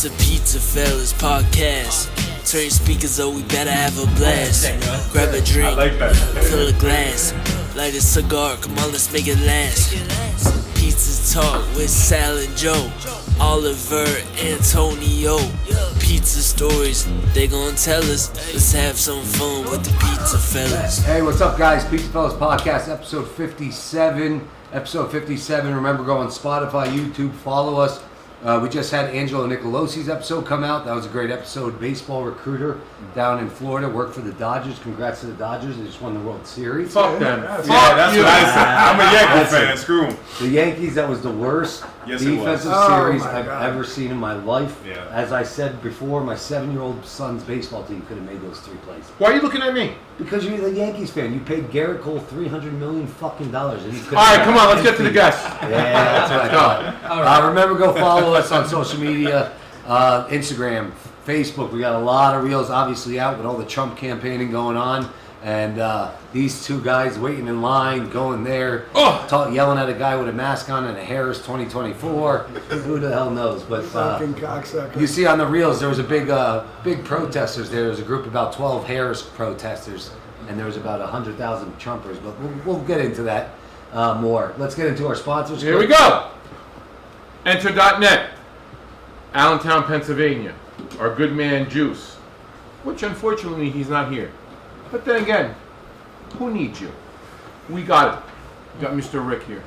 It's the PizzaFellas podcast. Turn your speakers up, we better have a blast. Grab a drink, fill a glass. Light a cigar, come on, let's make it last. Pizza Talk with Sal and Joe. Oliver, Antonio. Pizza stories, they gon' tell us. Let's have some fun with the PizzaFellas. Hey, what's up, guys? PizzaFellas podcast, episode 57. Episode 57. Remember, go on Spotify, YouTube, follow us. We just had Angelo Nicolosi's episode come out. That was a great episode. Baseball recruiter down in Florida, worked for the Dodgers. Congrats to the Dodgers. They just won the World Series. Fuck them. Yeah, that's what I said. I'm a Yankees fan. Screw them. The Yankees, that was the worst defensive series I've ever seen in my life. Yeah. As I said before, my 7-year-old son's baseball team could have made those 3 plays. Why are you looking at me? Because you're the Yankees fan. You paid Garrett Cole $300 million fucking dollars. And he All right, come on, let's get to the guests. Yeah, that's what I thought. Remember, go follow us on social media, Instagram, Facebook. We got a lot of reels obviously out with all the Trump campaigning going on. And these two guys waiting in line, going there, yelling at a guy with a mask on and a Harris 2024. Who the hell knows? But you see on the reels, there was a big protesters there. There was a group of about 12 Harris protesters, and there was about 100,000 Trumpers. But we'll get into that more. Let's get into our sponsors. Here we go. Enter.net, Allentown, Pennsylvania. Our good man Juice, which unfortunately he's not here. But then again, who needs you? We got it. We got Mr. Rick here.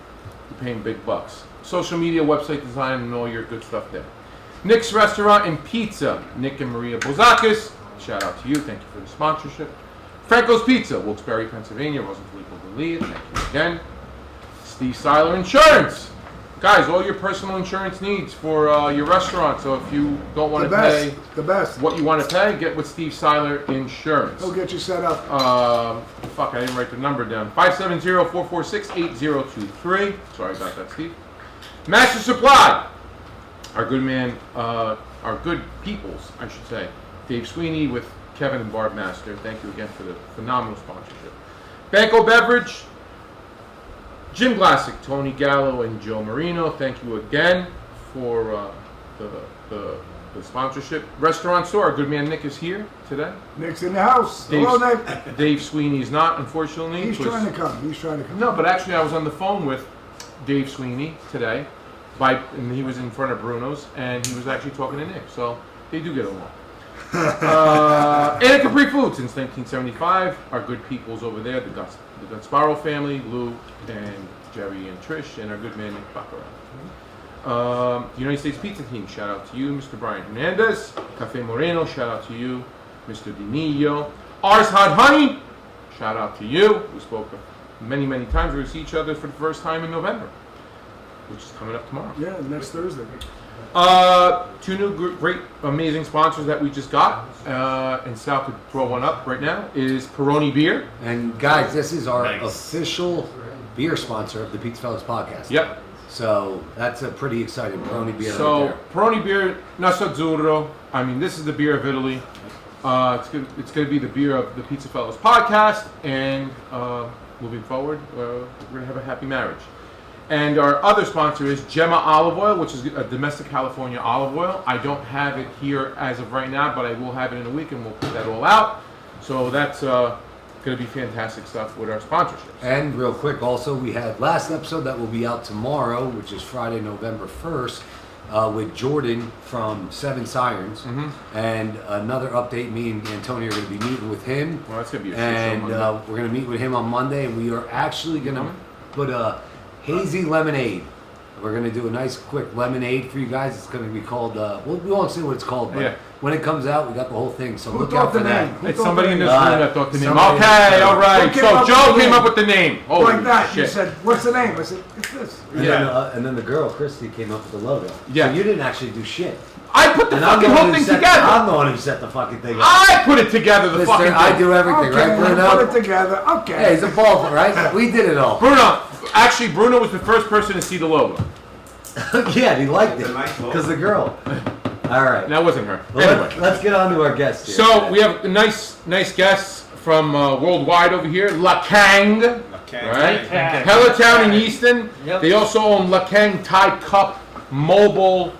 You're paying big bucks. Social media, website design, and all your good stuff there. Nick's Restaurant and Pizza. Nick and Maria Bozakis. Shout out to you. Thank you for the sponsorship. Franco's Pizza, Wilkes-Barre, Pennsylvania. Rosenfeld, Belize. Thank you again. Steve Seiler Insurance. Guys, all your personal insurance needs for your restaurant. So if you don't want to pay what you want to pay, get with Steve Seiler Insurance. He'll get you set up. I didn't write the number down. 570-446-8023. Sorry about that, Steve. Master Supply. Our good man, our good peoples, I should say. Dave Sweeney with Kevin and Barb Master. Thank you again for the phenomenal sponsorship. Banco Beverage. Jim Glassick, Tony Gallo, and Joe Marino, thank you again for the sponsorship. Restaurant Store, our good man Nick is here today. Nick's in the house. Hello, Nick. Dave Sweeney is not, unfortunately. He's trying to come. No, but actually I was on the phone with Dave Sweeney today, and he was in front of Bruno's, and he was actually talking to Nick, so they do get along. And Capri Food since 1975. Our good peoples over there, the Gasparo family, Lou and Jerry and Trish, and our good man Nick Baccarat. The United States Pizza Team, shout out to you, Mr. Brian Hernandez. Cafe Moreno, shout out to you, Mr. Dinillo. Ours Hot Honey, shout out to you. We spoke many, many times. We're going to see each other for the first time in November, which is coming up tomorrow. Yeah, next Thursday. 2 new great, amazing sponsors that we just got, and Sal could throw one up right now, is Peroni Beer. And guys, this is our official beer sponsor of the PizzaFellas podcast. Yep. So that's a pretty exciting Peroni Beer. So Peroni Beer, Naso Azzurro. I mean, this is the beer of Italy. It's going to be the beer of the PizzaFellas podcast, and moving forward, we're going to have a happy marriage. And our other sponsor is Gemma Olive Oil, which is a domestic California olive oil. I don't have it here as of right now, but I will have it in a week, and we'll put that all out. So that's going to be fantastic stuff with our sponsorships. And real quick, also, we had last episode that will be out tomorrow, which is Friday, November 1st, with Jordan from Seven Sirens. Mm-hmm. And another update, me and Antonio are going to be meeting with him. Well, that's going to be a And we're going to meet with him on Monday, and we are actually going to put a hazy lemonade. We're going to do a nice quick lemonade for you guys. It's going to be called, we won't say what it's called, but when it comes out, we got the whole thing. So look out for that. It's somebody in this room that thought the name. Okay, all right. So Joe came up with the name. Holy like that. Shit. You said, what's the name? I said, it's this. And then the girl, Christy, came up with the logo. Yeah. So you didn't actually do shit. I put the fucking whole thing together. I'm the one who set the fucking thing up. I put it together, the fucking thing. I do everything, right, Bruno? Put it together. Okay. Hey, he's a ball, right? We did it all. Bruno was the first person to see the logo. Yeah, he liked it. Because the girl. All right. That wasn't her. Well, anyway. Let's get on to our guests here. So we have nice guests from worldwide over here. Kang. Right? Hellatown in Easton. Yep. They also own Kang Thai Cup mobile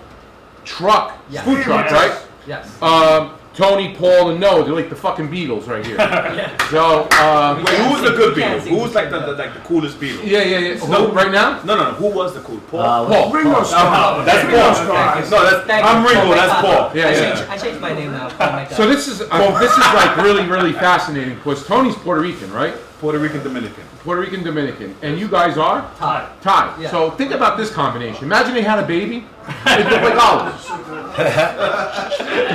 truck, Yes. food truck, Yes. right? Yes. Tony, Paul, and Noah, they're like the fucking Beatles right here. Yeah. So, Wait, who was the good We can't Beatle? sing Who was like the the coolest Beatle? yeah. Who, right now? No. Who was the cool? Paul. Paul. Ringo Starr. That's Ringo Paul. Starr. No, Thank I'm you. Ringo. Oh, That's my Paul. God. Yeah. I changed my name now. Oh my God. So this is like really fascinating because Tony's Puerto Rican, right? Puerto Rican Dominican. Puerto Rican Dominican, and you guys are Thai. Thai. Yeah. So think about this combination. Imagine they had a baby. It'd look like olives.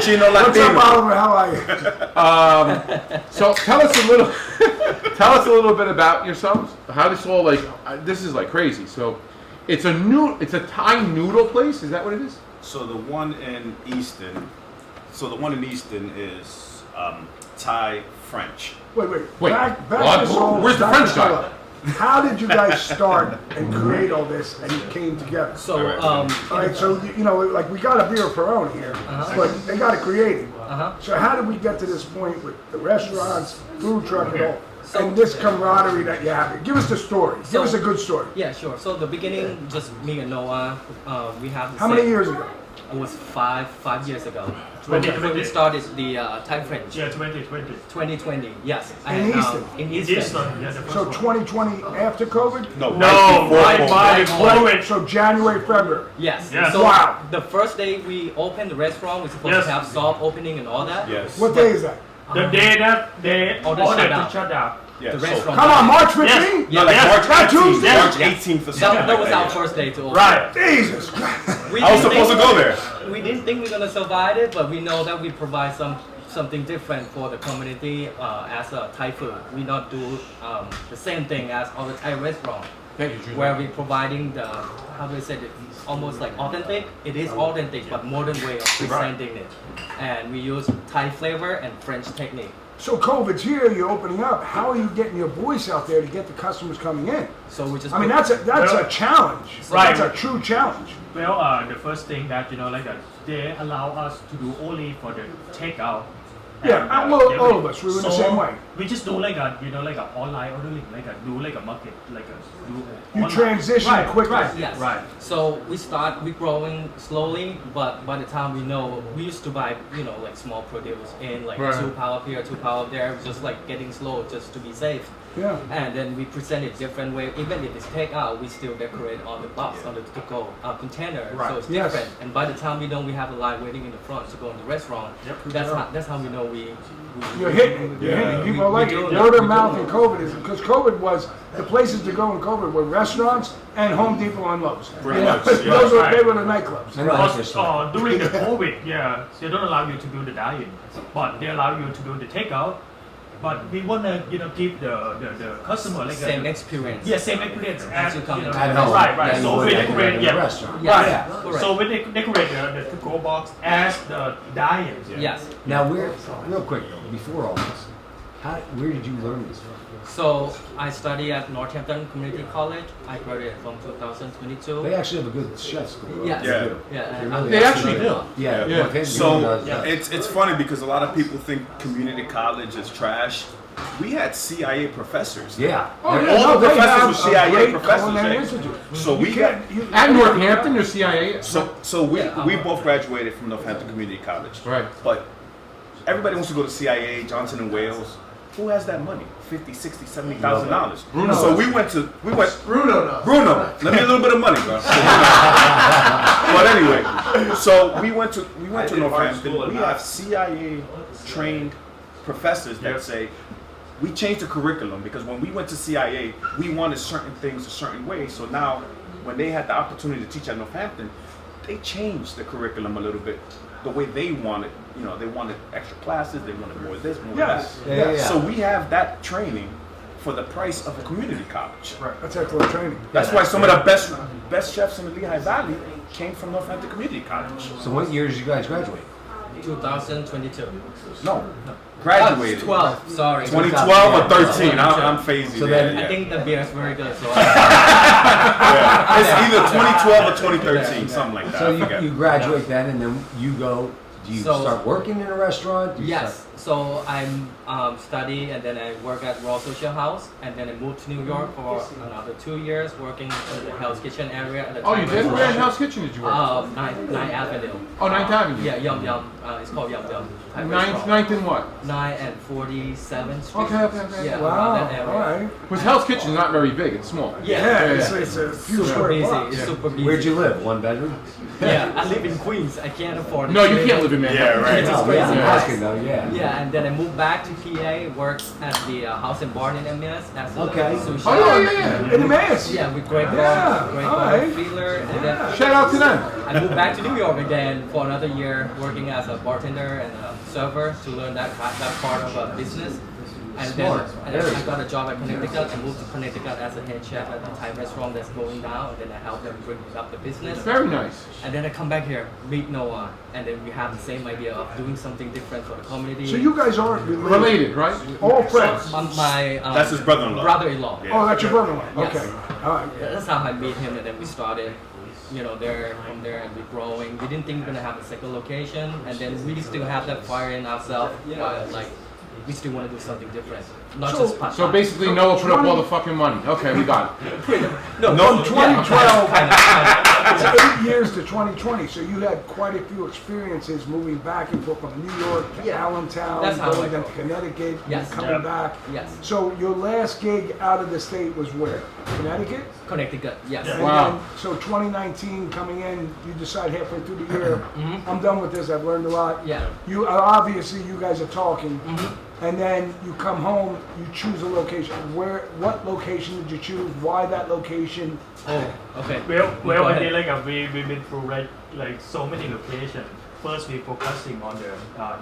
Chino What's up, Latino. Oliver? How are you? So tell us a little bit about yourselves. How this all this is like crazy. So it's a Thai noodle place. Is that what it is? So the one in Easton. Is Thai French. Wait. Wait, Back what? this all. Where's the back French this guy? all up. How did you guys start and create all this and you came together? So, All right, so you know, like we got a beer Peroni here, but they got to create it. So how did we get to this point with the restaurants, food truck, and all, and this camaraderie that you have? Give us the story. Give us a good story. yeah, sure. So the beginning, just me and Noah, we have the How same, many years ago? It was five years ago. 2020. When we started the Thai French. Yeah, 2020. 2020, yes. In Easton? In This Easton. one, yeah, the first So one. 2020 after COVID? No, No, right before right COVID. by COVID. So January, February. Yes. Yes. So Wow. the first day we opened the restaurant, we're supposed Yes. to have soft opening and all that. Yes. What day is that? The day that they Order ordered shut down. to shut down. Yeah, The so- restaurant. Come on, March Yes. 15th? No, like Yes. March That 18th. Tuesday? March Yeah. 18th or something. That was like our that, first day to open. Right. Jesus Christ. We I was didn't supposed to think- go there. We didn't think we were gonna survive it, but we know that we provide something different for the community as a Thai food. We not do the same thing as other Thai restaurants, Thank you, Julie. where we providing the, how do I say it, almost like authentic. It is authentic, but modern way of presenting it. And we use Thai flavor and French technique. So COVID's here, you're opening up. How are you getting your voice out there to get the customers coming in? So we just I mean, that's a challenge. Right. That's a true challenge. Well, the first thing that they allow us to do only for the takeout. Yeah, And, well, they all will- of us, we were the so same way. We just do like a online ordering, do like a market, do You online. transition Right, quickly. Right. Yes. Right. So we growing slowly, but by the time we know, we used to buy, like small produce in like Right. 2 pound up here, 2 pound up there, just like getting slow just to be safe. Yeah. And then we present it different way. Even if it's takeout, we still decorate on the box, on the to-go container. Right. So it's Yes. different. And by the time we know we have a line waiting in the front to go in the restaurant, that's how we know we You're hitting it. You're hitting it. People are like we do it. it. Word of We mouth do in it. COVID is because COVID was the places to go in COVID were restaurants and Home Depot and Lowe's. Pretty much, yeah. Those were, Right. they were the nightclubs. And like Because this, during the COVID, they don't allow you to do the dine-in, but they allow you to do the takeout. But we wanna, give the customer like same experience. same experience as you come you know, At home. right. Yeah, So you we would decorate, in a restaurant. Yes. Right. Correct. So we decorate the to-go box as the dine-in. Yes. Now, real quick though, before all this, where did you learn this from? So I study at Northampton Community College. I graduated from 2022. They actually have a good chef school. Yes. Yeah. Yeah. They really They actually do. Yeah. Yeah. Northampton So does. it's funny because a lot of people think community college is trash. We had CIA professors. Yeah. Oh, yeah, All no, the they professors have were a CIA great professors, culinary eh? institute. So You we can't- got you- At Northampton, you're CIA. so we both graduated from Northampton Community College. Right. But everybody wants to go to CIA, Johnson and Wales. Who has that money? $50,000, $60,000, $70,000. Bruno. So we went. Bruno, let me a little bit of money, bro. But anyway, so we went to Northampton. We have CIA trained professors that say we changed the curriculum because when we went to CIA, we wanted certain things a certain way. So now, when they had the opportunity to teach at Northampton, they changed the curriculum a little bit the way they wanted. They wanted extra classes. They wanted more of this, more Yes. of that. Yeah. So we have that training for the price of a community college. That's excellent training. That's why some of the best chefs in the Lehigh Valley came from Northampton Community College. So what year did you guys graduate? 2022. No, graduated. 12. Sorry. 2012 or 13. I'm phasing. So there, then- I yeah. think the beer is very good. So Yeah. It's either 2012 or 2013, something like that. So I forget. you graduate then, and then you go. Do you So- start working in a restaurant? Do you yes. start- So I study and then I work at Royal Social House and then I moved to New York for another 2 years working in the Hell's Kitchen area at the Oh, Thai you did? restaurant. Where in Hell's Kitchen did you work? 9th Avenue. Oh, 9th Avenue. Yeah, Yum Yum. It's called Yum Yum. Thai 9th, restaurant. 9th and what? 9 and 47th Street. Okay. Yeah, around Wow, that area. all right. Because Hell's Kitchen's not very big, it's small. Yeah, Yeah. it's a few Super square busy. blocks. It's super busy. Where'd you live? One bedroom? Yeah, I live in Queens. I can't afford it. No, you can't live in Manhattan. Yeah, right. It's No, crazy. yeah, I'm price. asking though, yeah. Yeah, and then I moved back to PA, worked at the House and Barn in Emmaus as a Okay. sushi. Oh, yeah. In the mass. Yeah, with Greg Yeah, Greg alright. Feeler, and then Shout out to them. I moved back to New York again for another year, working as a bartender and a server to learn that part of a business. And then I got a job at Connecticut. I moved to Connecticut as a head chef at a Thai restaurant that's going down. And then I helped them bring up the business. Very nice. And then I come back here, meet Noah, and then we have the same idea of doing something different for the community. So you guys aren't related? Related, right? All friends? My That's his brother-in-law. Brother-in-law. Oh, that's your brother-in-law? Yes. Okay, all right. That's how I met him, and then we started. There from there, and we're growing. We didn't think we are gonna have a second location, and then we still have that fire in ourselves. Like we still want to do something different, not just part-time. So basically, Noah put up all the fucking money. Okay, we got it. No, 2012, Kinda. it's 8 years to 2020, so you had quite a few experiences moving back and forth from New York to Yeah. Allentown, That's how I going then go. to Connecticut, Yes. and coming back. Yes. So your last gig out of the state was where? Connecticut? Connecticut. Yes. And Wow. then, so 2019 coming in, you decide halfway through the year, I'm done with this, I've learned a lot. Yeah. You obviously you guys are talking, Mm-hmm. and then you come home, you choose a location. What location did you choose? Why that location? Oh, okay. Well, Go I ahead. mean, like we've been through like so many locations. First, we focusing on the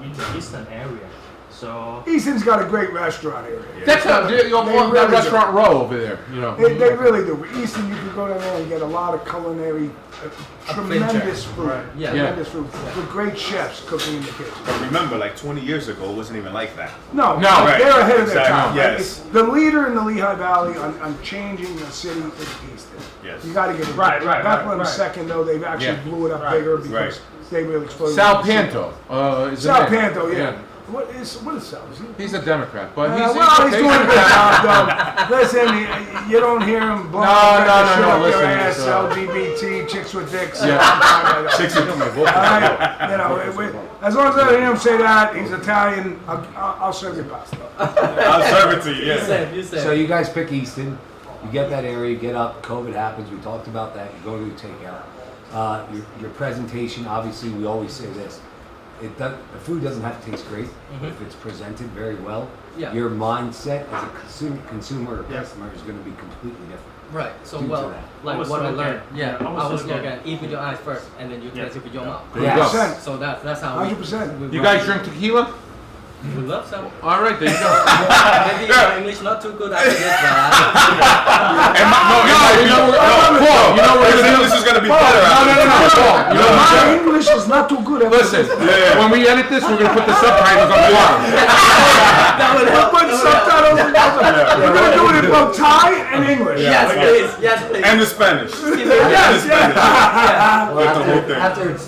in the eastern area. So Easton's got a great restaurant area. That's how you want really that do. restaurant row over there. They really do. Easton, you can go down there and get a lot of culinary, tremendous food. Yeah. Tremendous food. With great chefs cooking in the kitchen. But remember, like 20 years ago, it wasn't even like that. No, No, right. they're ahead of their Exactly. time. Yes. It's the leader in the Lehigh Valley on changing the city is Easton. Yes. You got to get it. Right. Bethlehem second, though, they've actually Yeah. blew it up bigger because Right. they really exploded. Sal Panto. Is the Sal man. Panto, yeah. What is Sal? Is he? He's a Democrat, but Well, he's doing a good job, though. Listen, you don't hear him blowing No, your listen, ass, it's, LGBT, chicks with dicks. Yeah. Chicks with dicks. All right, as long as I hear him say that, he's Italian, I'll serve you pasta. I'll serve it to you. You said. You said. So you guys pick Easton, you get that area, you get up, COVID happens, we talked about that, you go to the takeout. Your presentation, obviously we always say this, the food doesn't have to taste great, but if it's presented very well, Yeah. your mindset as a consumer or customer is going to be completely different. Right. So Due to well, that. like Almost what I look learned. at- Yeah. yeah, almost I was look looking at- at eat with your eyes first, and then you taste it with your mouth. Yeah. 100%. So that's how 100%. You guys drink tequila? We love some. All right, there you go. Maybe your English not too good after this, but Paul, you know what we're gonna do? This is gonna be better. No, Paul. You know what? My English is not too good. Listen, when we edit this, we're gonna put the subtitles on the bottom. that would help. Put subtitles in. We're going to do it in both Thai and English. Yes, please. Yes, please. And the Spanish. Yes, yes. Yeah. Well, the whole thing. after it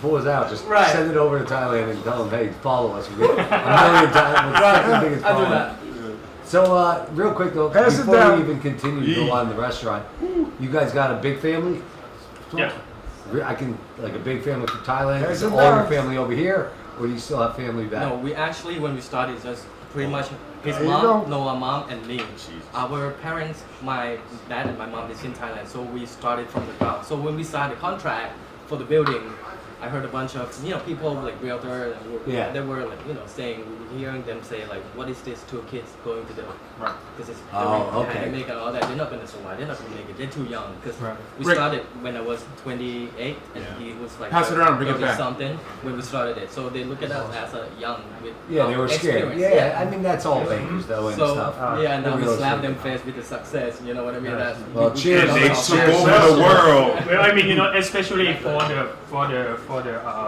pulls out, just Right. send it over to Thailand and tell them, hey, follow us. We get a million times. It's the second biggest I'll do follow. that. So, real quick though, Pass it before down. we even continue to go on the restaurant, you guys got a big family? Yeah. I can, like a big family from Thailand? Pass Is it it all your down. family over here? Or do you still have family back? No, we actually, when we started, just pretty much his There you mom, go. Noah mom, and me. Our parents, my dad and my mom is in Thailand, so we started from the ground. So when we signed the contract for the building, I heard a bunch of people like realtor, Yeah. they were like saying, hearing them say like, what is this two kids going to do? Right. Because it's Oh, okay. pandemic and all that. They're not gonna survive. They're not gonna make it. They're too young. Because Right. we Rick. started when I was 28 and he was like Pass it around, bring it 30 back. something when we started it. So they look at us as a young with Yeah, they were scared. experience. Yeah, I mean, that's all bakers though and So stuff. yeah, and now we Real slap estate. them face with the success. You know what I mean? That Well, we- cheers. we- They we- took over the world. Well, I mean, especially for the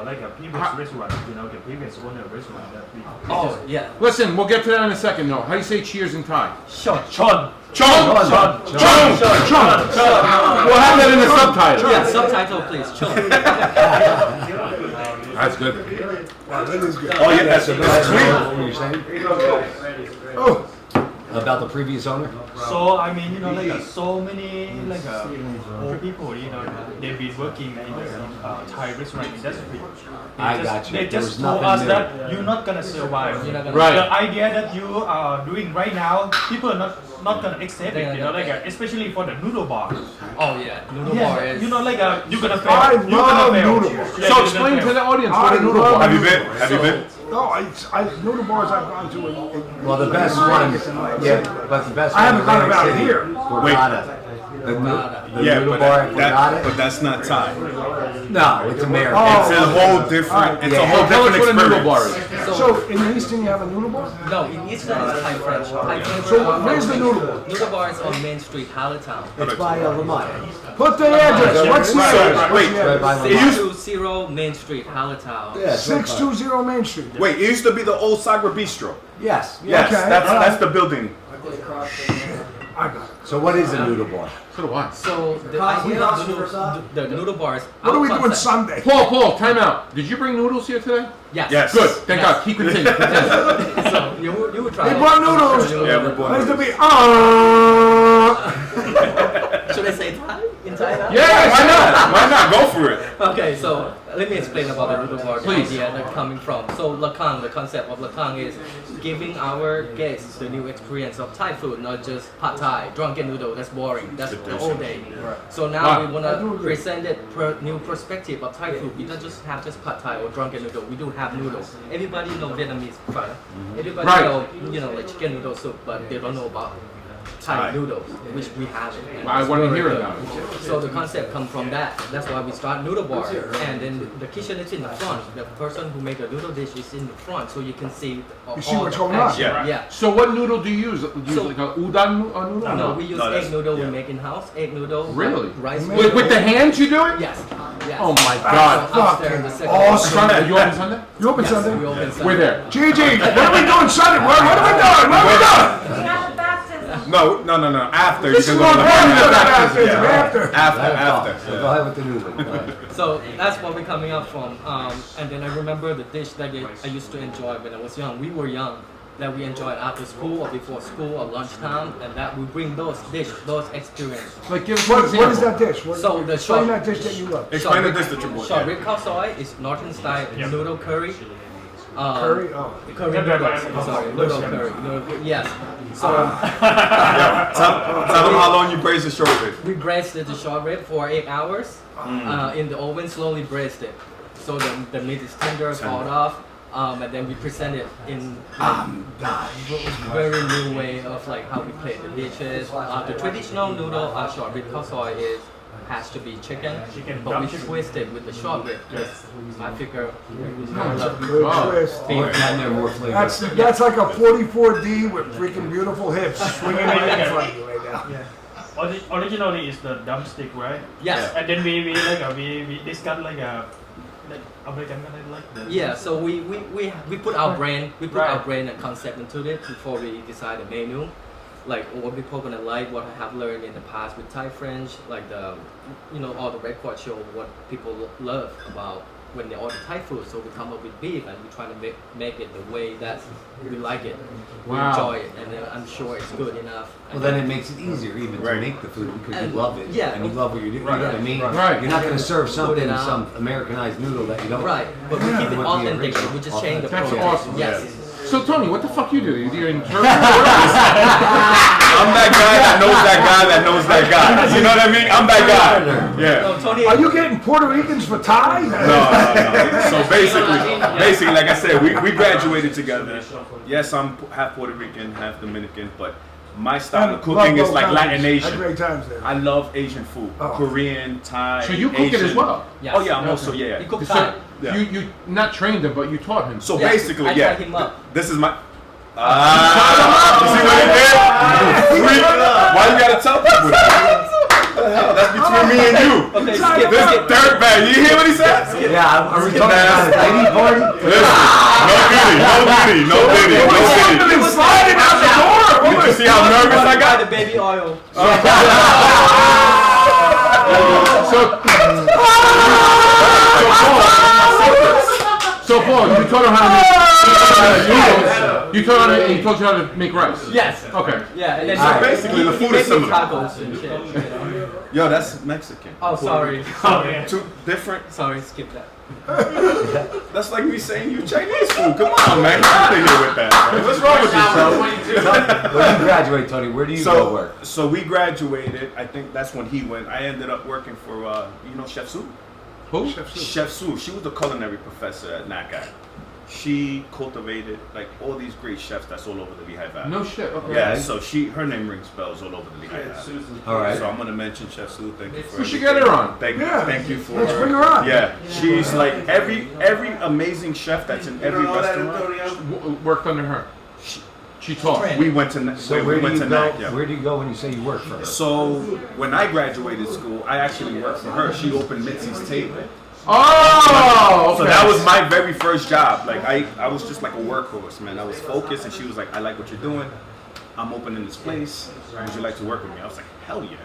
like a previous restaurant, the previous owner restaurant that we. Oh yeah. Listen, we'll get to that in a second. No, how do you say cheers in Thai? Sure. Chon. Chong. We'll have that in the subtitle. Yeah, subtitle please. Sure. That's good. Wow, that is good. Oh yeah, that's What you're saying Oh, about the previous owner? So I mean, so many old people, they've been working in the Thai restaurant industry. I got you. They There was just told nothing us new. that you're not gonna survive. You're not gonna- Right. The idea that you are doing right now, people are not gonna accept it. Especially for the noodle bar. Oh yeah, noodle Yeah, bar is. you're gonna fail. I You're love gonna fail. noodle bars. Yeah, So you're explain gonna to fail. the audience what I a noodle love bar Have is. you been? Have you been? no, noodle bars I've gone to. Well, the best one, yeah, but the best I haven't one in gone about Atlantic it City, here. Borgata. The Yeah, noodle but bar at but Borgata? that's not Thai. No, it's American. Oh. It's a whole different. It's a Yeah. whole Tell us different what a noodle bar experience. is. So in Easton you have a noodle bar? No, in Eastern it's Thai French. Thai French. So where's the noodle bar? Noodle bar is on Main Street, Harlowtown. It's by Lamont. Put the address. What's the address? Wait, What's the Right by address? Lamont. 620 Main Street, Harlowtown. Yeah, it's right by- 620 Main Street. Wait, it used to be the old Sagra Bistro. Yes. Yes, Okay. that's the building. I got it. So what is a noodle bar? So do I. So the idea of the noodle bars. What are we our doing concept- Sunday? Paul, time out. Did you bring noodles here today? Yes. Yes. Good. Thank Yes. God. Keep continuing. So you would try. They it. brought noodles. Yeah, we bought Where's the noodles. beat? Should I say Thai? In Thai now? Yeah, Why not? Why not? Go for it. Okay, so let me explain about the noodle bar, the Please. idea that coming from. So Lakang, the concept of Lakang is giving our guests the new experience of Thai food, not just pad Thai, drunken noodle, that's boring, that's the whole day. So now Wow. we want to present it new perspective of Thai food. We don't just have just pad Thai or drunken noodle, we do have noodles. Everybody know Vietnamese pho. Everybody Right. know, like chicken noodle soup, but they don't know about Thai Thai. noodles, which we have it. and I it's wanna very hear good. about it. So the concept come from that. That's why we start noodle bar, and then the kitchen is in the front. The person who make the noodle dish is in the front, so you can see. You see all what's the going on. action. Yeah. Yeah. So what noodle do you use? Do you use So- like a udon noodle? No, we use No, that's- egg noodle yeah. we make in house. Egg noodle. Really? Rice. With the hands you do it? Yes. Yes. Oh my God. Upstairs in the second Awesome. floor. Sunday? You open Sunday? You open Yes, Sunday? we open Sunday. We're there. Gigi, what are we doing Sunday? What are we doing? What are we doing? We have a baptism. No. After This you is can what go to we're the doing baptism. after. After. So go ahead with the noodle. Go ahead. So that's where we're coming up from. And then I remember the dish that I used to enjoy when I was young. We were young. That we enjoyed after school or before school or lunchtime, and that we bring those those experience. Like give us an What example. is that dish? What, So the explain short- that dish that you love. Explain the dish that you bought. Short Yeah. rib cow soy is northern style noodle curry. Curry? Oh. Curry noodles. Sorry, noodle curry. Yes. So Tell them how long you braised the short rib. we braised the short rib for 8 hours in the oven, slowly braised it. So the meat is tender, thawed off, and then we present it in very new way of like how we plate the dishes. The traditional noodle short rib cow soy has to be chicken, but we twist it with the short rib. Because I figure Good Wow. twist. More down there, more flavor. That's like a 44D with freaking beautiful hips swinging right in front of you right now. Originally it's the drumstick, right? yes. And then we discuss like American like the Yeah, so we put our brand, Right. our brand and concept into it before we decide the menu. Like what people gonna like, what I have learned in the past with Thai French, like all the record show what people love about when they order Thai food. So we come up with beef and we try to make it the way that we like it. We Wow. enjoy it, and I'm sure it's good enough. Well, then it makes it easier even to Right. make the food because And- you love it. yeah. And you love what you're doing. You know what I mean? Right. You're not going to serve something, out. some Americanized noodle that you don't. Right, but we keep it You want the authentic. original. We just change the That's process. awesome. Yes. So Tony, what the fuck you do? You interpret? I'm that guy that knows that guy that knows that guy. You know what I mean? I'm that guy. Yeah. No, Tony. Are you getting Puerto Ricans for Thai? No. So basically, like I said, we graduated together. Yes, I'm half Puerto Rican, half Dominican, but my style of cooking is like Latin Had Asian. great times there. I love Asian food, Oh. Korean, Thai. So you cook it as Asian. well? Yes. Oh yeah, I'm also He yeah. cooks So Thai. Yeah. you not trained him, but you taught him. So Yeah, basically, I yeah. tried him up. This is my. You see what he did? Freak. Why you gotta tell people that? That's between me and you. Okay, skip, This skip. dirt bag. You hear what he said? Yeah, are we talking about a lady party? Listen, no diddy. Somebody's sliding out the door. Did you see how nervous I Buy got? the baby oil. So Paul, you taught her how to make you taught her he taught you how to make rice. Yes. Okay. Yeah, and then So basically the food is similar. tacos and shit. You know? Yo, that's Mexican. Oh, sorry. Two different. Sorry, skip that. That's like me saying you Chinese food. Come on, man. Get out of here with that. Man. What's wrong with you, son? When you graduate, Tony, where do you go work? So we graduated. I think that's when he went. I ended up working for Chef Sue. Who? Chef Sue. She was the culinary professor at NACAC. She cultivated like all these great chefs that's all over the Lehigh Valley. No shit. Okay. Yeah, so her name rings bells all over the Lehigh Valley. All right. So I'm gonna mention Chef Sue. Thank you for. We should get her on. Thank you for. Let's bring her on. Yeah, she's like every amazing chef that's in every restaurant. Worked under her. She taught. We went to. So we went to NAC. Yeah. Where do you go when you say you work for her? So when I graduated school, I actually worked for her. She opened Mitzi's Table. Oh, okay. So that was my very first job. Like I was just like a workhorse, man. I was focused, and she was like, "I like what you're doing. I'm opening this place. Would you like to work with me?" I was like, "Hell yeah!"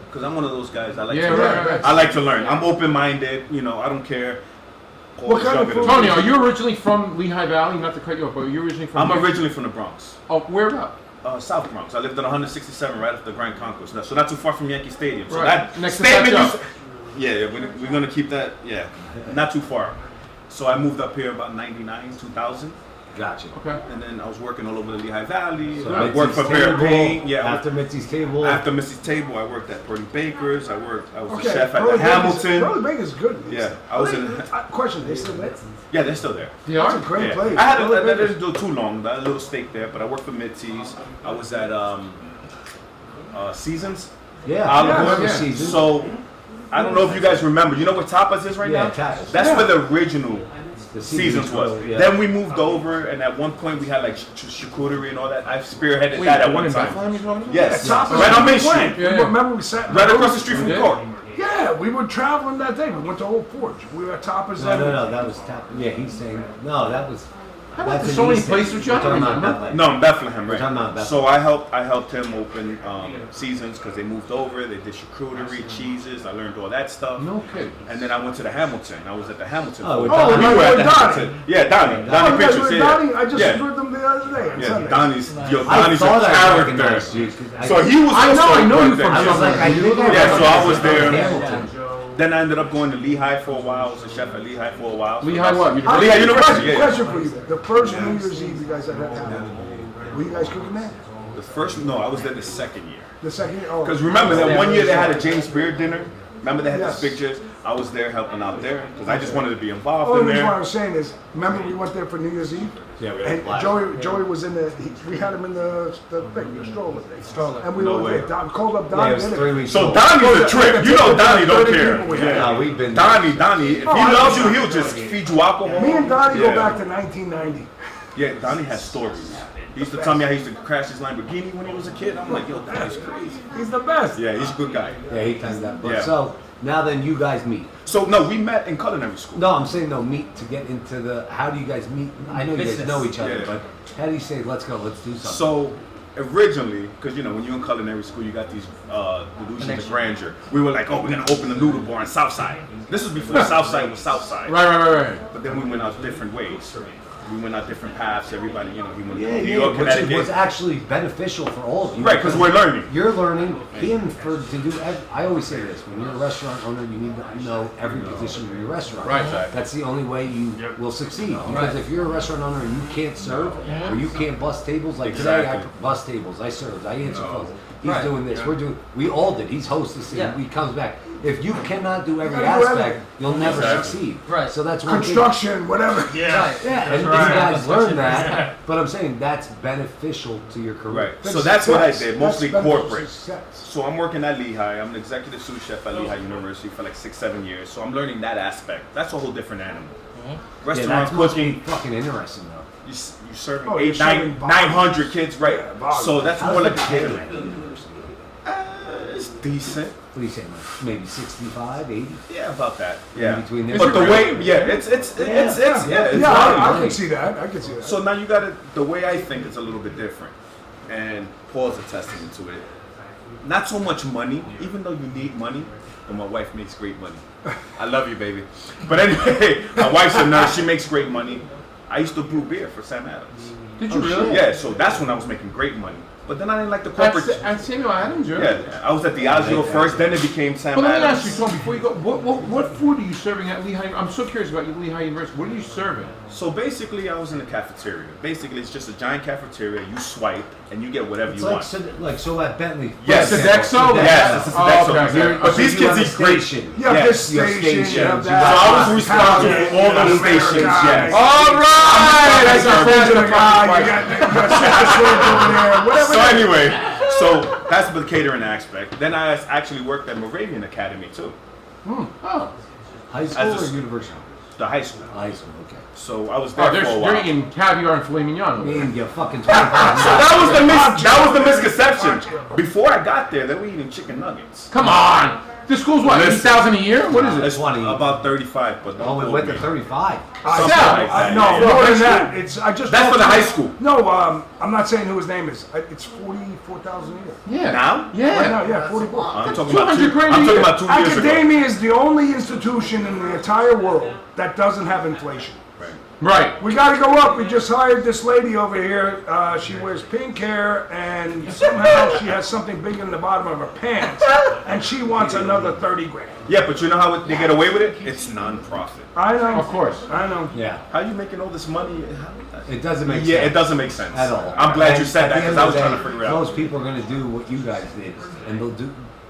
Because I'm one of those guys. I like to learn. Right. I like to learn. I'm open-minded. You know, I don't care. What kind of food? Tony, are you originally from Lehigh Valley? Not to cut you off, but are you originally from? I'm originally from the Bronx. Oh, where about? South Bronx. I lived on 167 right after the Grand Concourse. So not too far from Yankee Stadium. So Right. that Next to statement Fat you yeah, we're gonna keep that. Yeah, not too far. So I moved up here about 99, 2000. Gotcha. Okay. And then I was working all over the Lehigh Valley. So I worked for Bear Paint. Yeah. After Mitzi's Table. After Missy's Table, I worked at Purdy Baker's. I was Okay. a chef at Pearly the Baker's- Hamilton. Pearly Baker's good. Yeah, I was in. Question, they still there? Yeah, they're still there. They That's a are? great Yeah. place. I Pearly Baker's- didn't do too long. I had a little steak there, but I worked for Mitzi's. I was at Seasons. Yeah. Olive Yeah, Oil. yeah. Seasons. So I don't know if you guys remember. You know what Tapas is right Yeah, now? Tapas. That's Yeah. where the original The Seasons was. Yeah. Then we moved over, and at one point we had like charcuterie and all that. I spearheaded that at one time. Yes, Top of right on Main the Street, Yeah. Remember we sat right across the street from Yeah. court. Yeah, we were traveling that day. We went to Old Forge. We were at Tapas. No, that was Tap. Yeah, he's saying no. That was. How about That's so an many East places End. which I We're talking don't about remember? Bethlehem. No, in Bethlehem, We're right? talking about So I helped him open Seasons because they moved over. They did charcuterie, cheeses. I learned all that stuff. No kidding. And then I went to the Hamilton. I was at the Hamilton. Oh, with Oh, Donnie. you were with at the Donnie. Hamilton. Yeah, Donnie. Oh, Donnie you guys Pictures. were Yeah. Donnie? I just yeah. heard them the other day on Yeah, Sunday. Donnie's I thought I character. recognized you. 'Cause I- So he was I know also you worked from there. I was like, I knew that. Yeah, so I was there. Hamilton. Then I ended up going to Lehigh for a while. I was a chef at Lehigh for a while. So Lehigh what? How- Lehigh University, yeah. Question for you. The first New Year's Eve you guys had that time, were you guys cooking that? The first, no, I was there the second year. The second year? Oh. Because remember that one year they had a James Beard dinner? Remember they had Yes. those pictures? I was there helping out there because I just wanted to be involved Only in reason why I there. was saying is, remember we went there for New Year's Eve? Yeah, we And had Joey was in we had him in the thing, the stroller thing. Stroller. And we No were way. there. Don called up Yeah, Donnie. it was didn't 3 it? weeks. So old. Donnie's a trip. You know Donnie don't 30 care. people we Yeah. had. No, we've been. Donnie, if he I loves know. you, he'll just feed you alcohol. Me and Donnie Yeah. go back to 1990. Yeah, Donnie has stories. He used to tell me how he used to crash his Lamborghini when he was a kid. I'm like, yo, Donnie's crazy. He's the best. Yeah, he's a good guy. Yeah, he timed that. But Yeah. so now then, you guys meet. So no, we met in culinary school. No, I'm saying no meet to get into the. How do you guys meet? I know you guys Business. know each other, Yeah. but how do you say let's go, let's do something? So originally, because you know when you're in culinary school, you got these delusions of Connection. grandeur. We were like, oh, we're gonna open a noodle bar in Southside. This was before Southside was Southside. Right. But then we went out different ways. We went out different paths. Everybody, you know, he went yeah, to New yeah, York, which was Connecticut. actually beneficial for all of you. Right, because we're learning. You're learning him to do. I always say this: when you're a restaurant owner, you need to know every position in your restaurant. Right. That's the only way you will succeed. Because if you're a restaurant owner and you can't serve, or you can't bust tables, like today I Exactly. bust tables, I served, I answer phones. He's Right. doing this. We all did. He's hostessing. Yeah. He comes back. If you cannot do every gotta do aspect, everything. you'll never Exactly. succeed. Right. So that's one thing. Construction, whatever. Yeah. Right. Yeah, and right. you guys learn that, but I'm saying that's beneficial to your career. Right. So that's what I Success. did, mostly That's beneficial corporate. success. So I'm working at Lehigh. I'm an executive sous chef at Lehigh University for like 6-7 years. So I'm learning that aspect. That's a whole different animal. Yeah, Restaurants that must be cooking. fucking interesting though. You serving Oh, you're 800, serving 900 kids, right? Yeah, volume. So that's How's more the like catering at the university? It's decent. What do you say, like maybe 65, 80? Yeah, about that. Yeah. between there. But the Is it way, yeah, it's it's Yeah, it's Yeah, I right. can see that. I can see that. So now you got to, the way I think is a little bit different. And Paul's a testament to it. not so much money, even though you need money, but my wife makes great money. I love you, baby. But anyway, my wife's a nurse. She makes great money. I used to brew beer for Sam Adams. Did you really? Yeah, so that's when I was making great money. But then I didn't like the corporate. At Samuel Adams, really? Yeah, I was at the Diageo first, then it became Sam But let me Adams. ask you, Tom, before you go, what food are you serving at Lehigh? I'm so curious about your Lehigh University. What are you serving? So basically, I was in the cafeteria. Basically, it's just a giant cafeteria. You swipe and you get whatever It's you like, want. like so at Bentley. Yes, Sodexo? Yes, it's a Sodexo. okay. But these kids eat great. Station. You have this you have station, you stations, have you that. So I was responsible for all those stations, yes. All right! That's our friends in the You got Citrus Ridge over there, whatever. So anyway, so that's the catering aspect. Then I actually worked at Moravian Academy too, Oh. High school As a- or university? the high school. High school, okay. So I was Oh, there for a while. they're eating caviar and filet mignon. Man, you fucking 25. That was the misconception. Before I got there, they were eating chicken nuggets. Come on! This school's what, Listen. 8,000 a year? What is it? It's 20. about 35, but Oh, we went to 35. Something Yeah. like that, No, yeah. more than that. It's I just. That's for talked the to- high school. No, I'm not saying who his name is. It's 44,000 a year. Yeah. Now? Yeah. Right now, yeah, 44. I'm talking about 200 grand a I'm talking year. about 2 years ago. Academia is the only institution in the entire world that doesn't have inflation. Right. We got to go up. We just hired this lady over here. She wears pink hair, and somehow she has something big in the bottom of her pants, and she wants another 30 grand. Yeah, but you know how they get away with it? It's non-profit. I know. Of course. I know. Yeah. How are you making all this money? It doesn't make sense. Yeah, it doesn't make sense. At all. I'm glad you And said at that the because end I of was the trying to day, figure it out. Those people are going to do what you guys did, and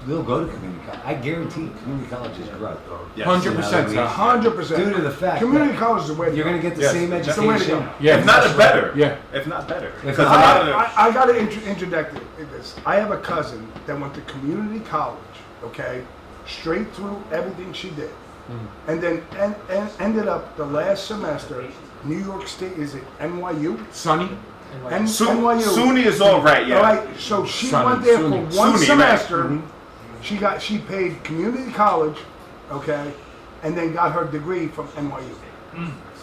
they'll go to community college. I guarantee community colleges grow. Yes. 100%. You know what I mean? 100%. Due to the fact Community that college is the way to you're go. going to get the Yes, same that's the way to education. go. Yeah. If not better. Yeah. If not better. If Because a not- lot of the, I got to interject this. I have a cousin that went to community college, okay, straight through everything she did, and then and ended up the last semester, New York State, is it NYU? Sonny? NYU. SUNY is all right, yeah. All right, so she Sonny, went there SUNY. for one SUNY, semester. right. She paid community college, okay, and then got her degree from NYU.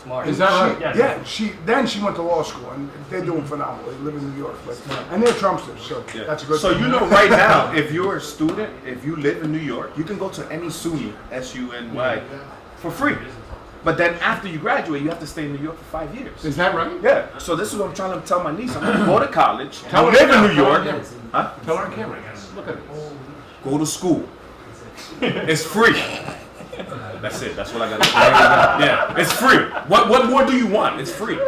Smart. Is that right? Yeah, she went to law school, and they're doing phenomenal. They live in New York, and they're Trumpsters, so Yeah. that's a good. So thing. you know right now, if you're a student, if you live in New York, you can go to any SUNY, SUNY, for free. But then after you graduate, you have to stay in New York for 5 years. Is that right? Yeah. So this is what I'm trying to tell my niece. I'm going to go to college. Tell I her live in now. New York. Tell her. Huh? Tell her on camera. Look at it. Go to school. It's free. That's it. That's what I got to say. Yeah, it's free. What more do you want? It's free.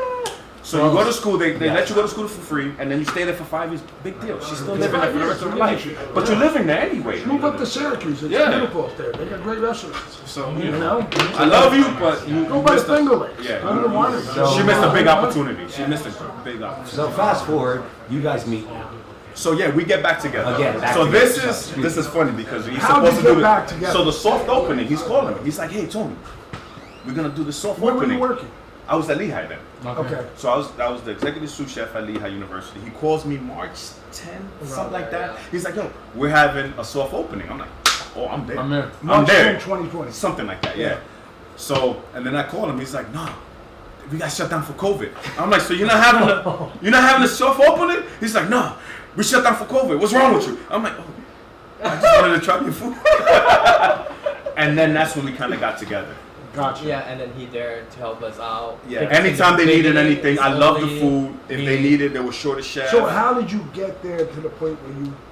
So you go to school, they let you go to school for free, and then you stay there for 5 years. Big deal. She's still living there for the rest of her life. But you're living there anyway. Move up to Syracuse. It's Yeah. beautiful up there. They got great restaurants. So, You know, I love you, but you go by the missed a, Finger Lakes. Yeah. Go to the winery. she missed a big opportunity. She missed a big opportunity. So fast forward, you guys meet now. So yeah, we get back together. Again, back so together. this is funny because he's How supposed did to you do get back it. together? So the soft opening, he's calling me. He's like, "Hey Tony, we're gonna do the soft Where were opening." you working? I was at Lehigh then. Okay. So I was the executive sous chef at Lehigh University. He calls me March 10th, something like that. He's like, "Yo, we're having a soft opening." I'm like, "Oh, I'm there. I'm there. I'm March there." 10, 2020. Something like that, yeah. So and then I call him. He's like, "No, we got shut down for COVID." I'm like, "So you're not having a soft opening?" He's like, "No, we shut down for COVID. What's wrong with you?" I'm like, "Oh, I just wanted to try your food." And then that's when we kind of got together. Gotcha. Yeah, and then he there to help us out. Yeah. Fixing Anytime the they needed baby, anything, I love the slowly food. If they being- needed, they were short of chef. So how did you get there to the point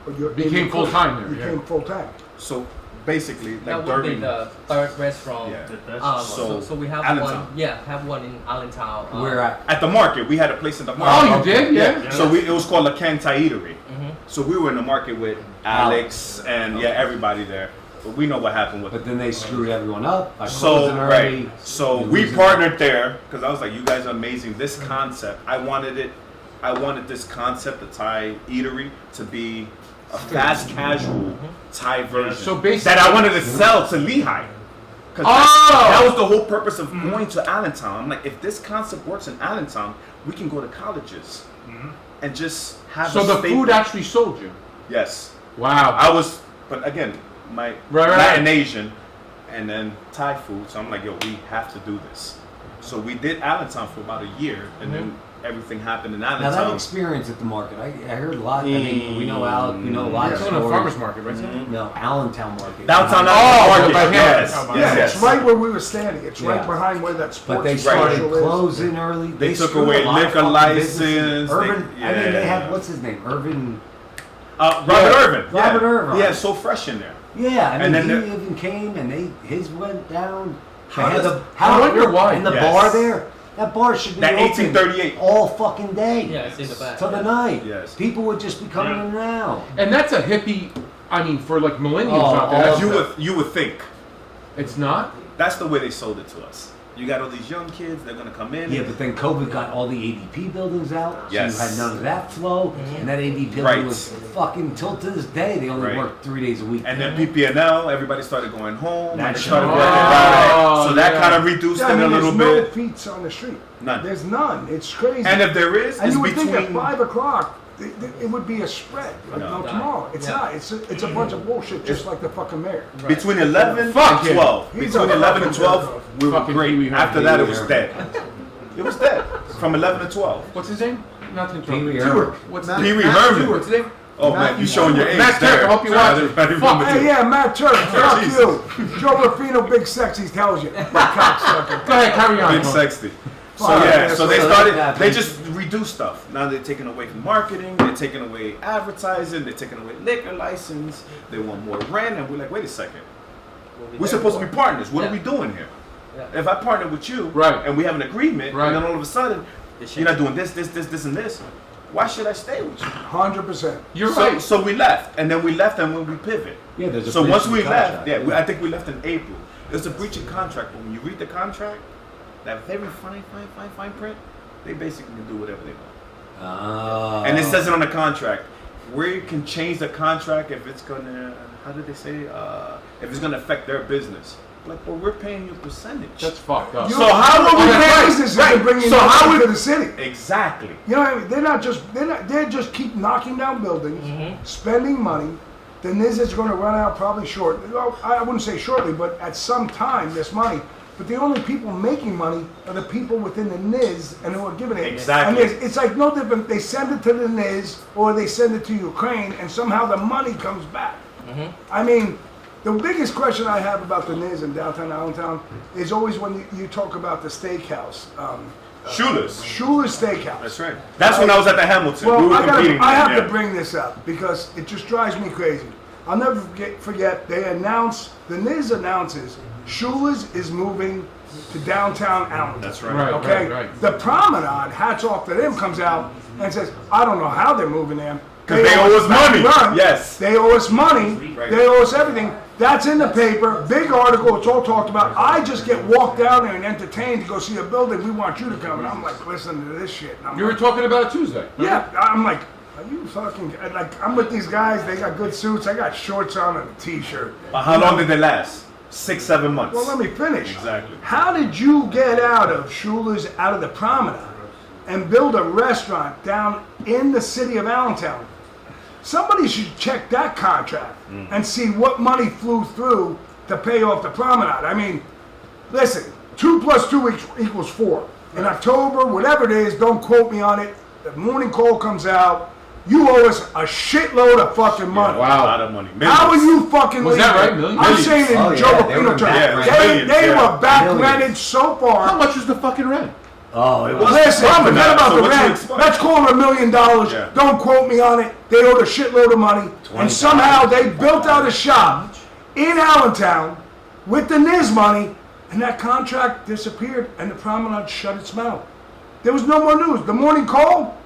where you Became full-time there, Became yeah. full time. So basically, That like would be Durban. the third restaurant. Yeah. So we have Allentown. one. Yeah, have one in Allentown. Where at? At the market, we had a place in the Oh, market. you did? Yeah. So it was called a Kang Eatery. Mm-hmm. So we were in the market with Alex and everybody there. But we know what happened with But then they screwed everyone up. I So closing early. so You we losing partnered there because I was like, you guys are amazing. This concept, I wanted this concept, the Thai eatery, to be a fast casual Thai version. So basically- that I wanted to sell to Lehigh. Because Oh! that was the whole purpose of going to Allentown. I'm like, if this concept works in Allentown, we can go to colleges and just have. So a the staple. food actually sold you. Yes, Wow. I was, but again, my Right. Latin Asian, and then Thai food. So I'm like, yo, we have to do this. So we did Allentown for about a year, and then everything happened in Now that Allentown. experience at the market, I heard a lot. I mean, we know Alec, we know a lot of It's on a stories. farmer's market, right? Sam? No, Allentown Market. Downtown Oh, Market. by hand. Yes. Oh, by Yeah, hand. Yes. it's right where we were standing. It's right Yeah. behind where that sports But they commercial started is. closing early. They took screwed away a lot of liquor fucking businesses. license. Urban, They- I mean, they yeah. had, what's his name? Robert Robert Irvin. Robert Irvin. Yeah, so fresh in there. Yeah, I mean, And then he the- even came and his went down. They How had does- I wonder why. And the Yes. bar there, that bar should be That open 1838. all fucking day. Yeah, it's in the back. Till the night. Yes. People would just be coming in and out. And that's a hippie. I mean, for like millennials Oh, out there. all That's You would think. It's not. That's the way they sold it to us. You got all these young kids, they're gonna come in. Yeah, but then COVID got all the ADP buildings out, so Yes. you had none of that flow, and that ADP building Right. was fucking till to this day. They only Right. work 3 days a week. And then PPNL, everybody started going home. That And they shit- started Oh, working right. So that yeah. kind of reduced Yeah, I it mean, a little there's no bit. feats on the street. None. There's none. It's crazy. And if there is, And it's you would think at between. 5 o'clock, it would be a spread. Like, No. no, tomorrow. It's Yeah. not. It's a bunch of bullshit, just like the fucking mayor. Between 11 Fuck and him. 12. He's Between a 11 and fucking 12, jerk. we were Fucking great. Pee Wee After Herman. that, it Pee was Wee dead. It was dead. From 11 to 12. What's his name? Not to Pee Wee interrupt. Herman. What's Pee his Wee name? Herman. What's his name? Oh man, you showing your age Matt there. Turk, I hope you watch it. I remember Hey, you. yeah, Matt Turk, fuck Jesus. you. Joe Rufino, Big Sexy tells you. Cocksucker. Go ahead, carry on. Big sexy. So Fine. yeah, so they So started. that They happens. just reduced stuff. Now they're taking away from marketing. They're taking away advertising. They're taking away liquor license. They want more rent, and we're like, wait a second. We're supposed to be partners. What are we doing here? Yeah. If I partner with you, Right. and we have an agreement, Right. and then all of a sudden you're not doing this, and this, why should I stay with you? 100%. You're so, right. So we left, and then we left, and when we pivot. Yeah, there's a So breach once of we contract. left, yeah, I think we left in April. There's a breach of contract. But when you read the contract, that very fine print, they basically can do whatever they want. Oh. And it says it on the contract. We can change the contract if it's gonna, how did they say? If it's gonna affect their business. Like, well, we're paying you a percentage. That's fucked up. You- So how you would we know, pay? businesses Right. are bringing So how nothing would to the city? Exactly. You know what I mean? They just keep knocking down buildings, spending money. The NIS is going to run out probably shortly. Well, I wouldn't say shortly, but at some time, this money. But the only people making money are the people within the NIS and who are giving it. Exactly. And it's like no different. They send it to the NIS or they send it to Ukraine, and somehow the money comes back. I mean, the biggest question I have about the NIS in downtown Allentown is always when you talk about the steakhouse. Shoeless. Schuler's Steakhouse. That's right. That's when I was at the Hamilton. we Well, were competing. I have yeah. to bring this up because it just drives me crazy. I'll never forget they announce, the NIS announces, Schuler's is moving to downtown Allentown. That's right. Right. Okay? The Promenade, hats off to them, comes out and says, I don't know how they're moving there. 'Cause they owe us back money. run. Yes. They owe us money. Right. They owe us everything. That's in the paper. Big article. It's all talked about. I just get walked down there and entertained to go see a building. We want you to come. And I'm like, listen to this shit. And I'm You were like, talking about it Tuesday. yeah, I'm like, are you fucking, like, I'm with these guys, they got good suits, I got shorts on and a t-shirt. But how long did they last? 6-7 months. Well, let me finish. Exactly. How did you get out of Schuler's, out of the Promenade, and build a restaurant down in the city of Allentown? Somebody should check that contract and see what money flew through to pay off the Promenade. I mean, listen, 2 + 2 equals 4. In October, whatever it is, don't quote me on it. The morning call comes out. You owe us a shitload of fucking money. A lot of money. How are you fucking Was that leaving? right? Millions? I'm saying in Oh, Joe yeah, they Rufino were terms. back rented. They Millions, were back Millions. rented so far. How much was the fucking rent? Oh, it was. Listen, Promenade, forget about so the what you rent. expect? Let's call it $1 million. Yeah. Don't quote me on it. They owed a shitload of money. And somehow they built out a shop in Allentown with the NIS money, and that contract disappeared, and the Promenade shut its mouth. There was no more news. The morning call,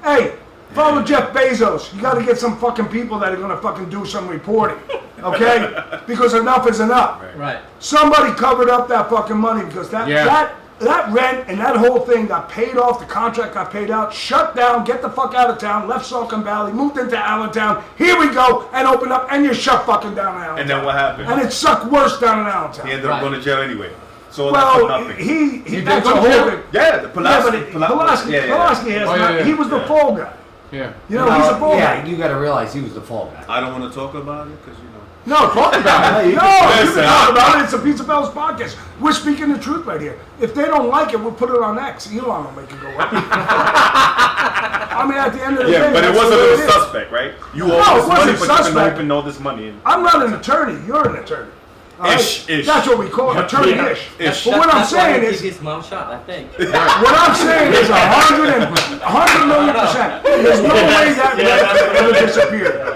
hey, follow Jeff Bezos. You got to get some fucking people that are going to fucking do some reporting, okay? Because enough is enough. Right. Somebody covered up that fucking money because that rent and that whole thing got paid off, the contract got paid out, shut down, get the fuck out of town, left Silicon Valley, moved into Allentown, here we go, and opened up, and you're shut fucking down in Allentown. And then what happened? And it sucked worse down in Allentown. He ended up Right. going to jail anyway. So all that for Well, nothing. he did that's go a to whole jail? thing. Yeah, the Yeah, Pulaski. but Pulaski has Oh, not, yeah. he was the fall guy. Yeah. You know, he's a fall yeah, guy. you got to realize he was the fall guy. I don't want to talk about it because, you know. No, talk about it. No, you Listen, can talk about it. It's a PizzaFellas podcast. We're speaking the truth right here. If they don't like it, we'll put it on X. Elon will make it go up. I mean, at the end of the day, Yeah, but it that's was a the way little it is. suspect, right? You No, owe it this money, wasn't but you can suspect. open all this money. I'm not an attorney. You're an attorney. All right? Ish. That's what we call it, attorney-ish. Ish. But what I'm That's why saying he is, keep his mouth shut, I think. what I'm saying is 100 million%. There's no way that ever disappeared.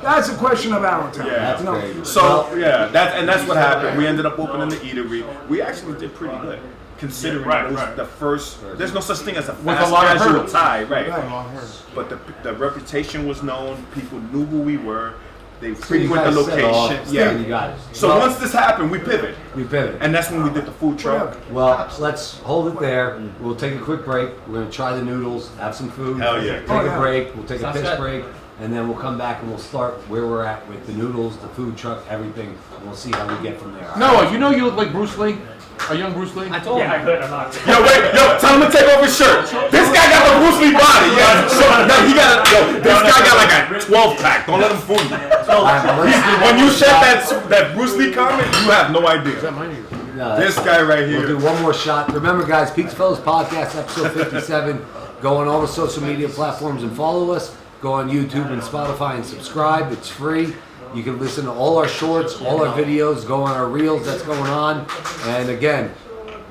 That's a question of Allentown. Yeah. That's You know, great. So yeah, that's what happened. We ended up opening the eatery. We actually did pretty good, considering Right, it was right. the first. There's no such thing as a a fast lot of casual hurdles. Thai, right? Right. But the reputation was known. People knew who we were. They You frequent the guys set off, location. yeah, Yeah. you got it. So Well, once this happened, we pivoted, we pivot. and that's when we did the food truck. Well, let's hold it there. We'll take a quick break. We're gonna try the noodles, have some food. Hell yeah. Take Oh, a yeah. break. We'll take a Sounds piss good. break, and then we'll come back and we'll start where we're at with the noodles, the food truck, everything. And we'll see how we get from there. Noah, you know you look like Bruce Lee? A young Bruce Lee? I told Yeah, I him. heard a lot. Yo, wait, tell him to take off his shirt. This guy got the Bruce Lee body. This guy got like a 12 pack. Don't let him fool you. All right, well, let's- When you said that Bruce Lee comment, you have no idea. This guy right We'll do here. one more shot. Remember, guys, PizzaFellas Podcast, episode 57. Go on all the social media platforms and follow us. Go on YouTube and Spotify and subscribe. It's free. You can listen to all our shorts, all our videos. Go on our reels. That's going on. And again,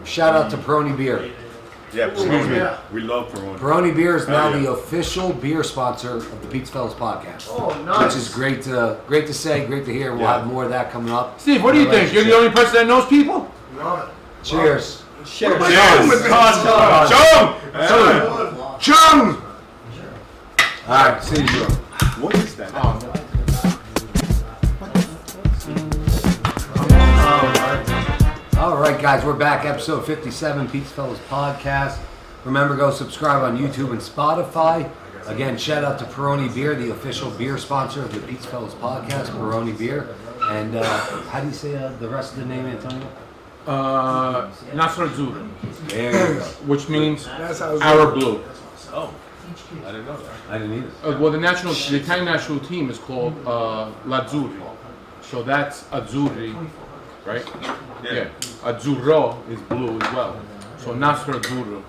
shout out to Peroni Beer. Yeah, Peroni. We love Peroni. Peroni Beer is now Oh, yeah. the official beer sponsor of the PizzaFellas Podcast. Oh, nice. Which is great to say, great to hear. We'll Yeah. have more of that coming up. Steve, what do you think? You're the only person that knows people? Cheers. Sure. Cheers. Chung! Chung! All right, see you, bro. What is that? All right, guys, we're back. Episode 57, PizzaFellas Podcast. Remember, go subscribe on YouTube and Spotify. Again, shout out to Peroni Beer, the official beer sponsor of the PizzaFellas Podcast, Peroni Beer. And how do you say the rest of the name, Antonio? Nasr Azzurro, There you go. which means That's how it's our blue. I didn't know that. I didn't either. Well, the Italian national team is called L'Azzurri. So that's Azzurri, right? Yeah. Azzurro is blue as well. So Nasr Azzurro.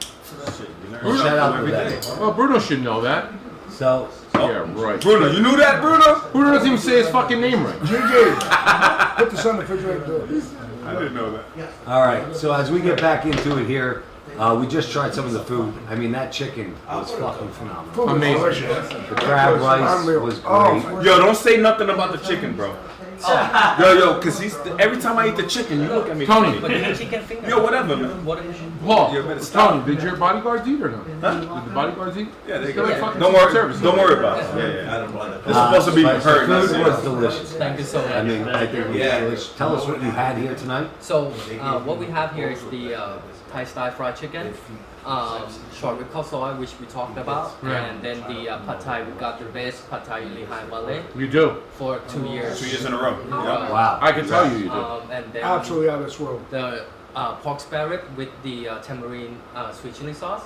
Well, shout out to that. Well, Bruno should know that. So, Yeah, right. Bruno, you knew that, Bruno? Bruno doesn't even say his fucking name right. GG. Put this on the refrigerator door. I didn't know that. all right. So as we get back into it here, we just tried some of the food. I mean, that chicken was fucking phenomenal. Amazing. Delicious. The crab rice Unreal. was Oh, great. Yo, don't say nothing about the chicken, bro. Yo, cause every time I eat the chicken, you look at me Tony. But funny. the chicken finger. Yo, whatever, man. What is it? Paul, You better stop. Tony, did your bodyguards eat or no? Huh? Did the bodyguards eat? Yeah, they They're like go. fucking Don't Secret worry. Service. Don't worry about it. Yeah. It's supposed to be But heard. the food was delicious. Thank you so much. I mean, I think it was delicious. Tell us what you had here tonight. So what we have here is the Thai style fried chicken, short rib cow soy, which we talked about, Right. and then the pad thai. We got the best pad thai in Lehigh Valley You do. for 2 years. 2 years in a row. Yeah. Wow. I can tell you do. And then Absolutely out of this world. the pork spare rib with the tamarind sweet chili sauce.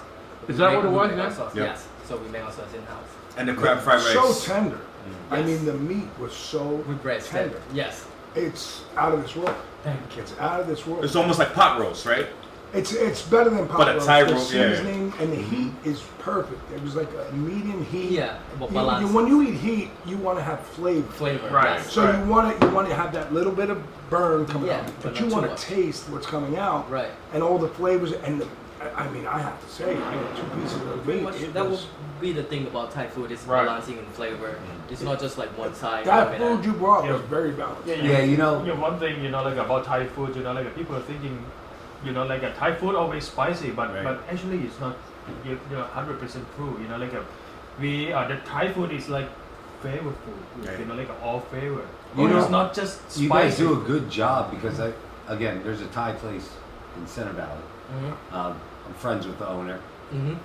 Is that what it We was, make yeah? our sauce, Yep. Yes. So we make our sauce in house. And the crab fried rice. So tender. I Yes. mean, the meat was so We breast it. tender. Yes. It's out of this world. Thank you. It's out of this world. It's almost like pot roast, right? It's better than pot But a roast. Thai The roast, yeah. seasoning and the heat is perfect. It was like a medium heat. Yeah, but You- balance. when you eat heat, you want to have flavor. Flavor. Right. Yes. So you want to have that little bit of burn coming Yeah, out, but but you not want too to much. taste what's coming out, Right. and all the flavors. And I mean, I have to say, I got 2 pieces of Pretty meat. much It that will was, be the thing about Thai food is Right. balancing in flavor. It's not just like one side. that of it. food you brought Yeah. was very balanced. Yeah, you know- one thing, like about Thai food, like people are thinking, like a Thai food always spicy, but Right. but actually it's not, 100% true. Like the Thai food is like flavorful, Right. like all flavor. You know, it's not just spicy. You guys do a good job because again, there's a Thai place in Center Valley. Mhm. I'm friends with the owner. Mhm.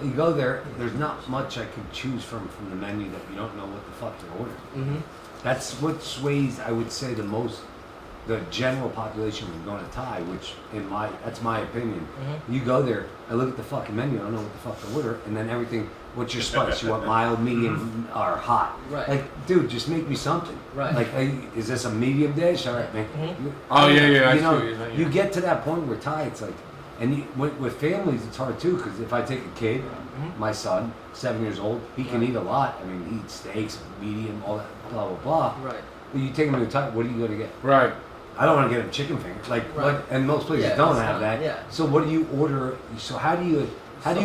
You go there, there's not much I could choose from the menu that you don't know what the fuck to order. Mhm. That's what sways, I would say, the most the general population was going to Thai, which that's my opinion. You go there, I look at the fucking menu, I don't know what the fuck to order, and then everything. What's your spice? You want mild, medium, or hot? Right. Like, dude, just make me something. Right. Like, hey, is this a medium dish? All right, man. Oh, yeah, I You see know, what you're saying, you yeah. get to that point where Thai, it's like, and with families, it's hard too, because if I take a kid, my son, 7 years old, he can eat a lot. I mean, he eats steaks, medium, all that, blah, blah, blah. Right. But you take him to Thai, what are you going to get? Right. I don't want to get him chicken fingers. Like, Right. and most places Yeah, don't it's have not- that. yeah. So what do you order? So how do you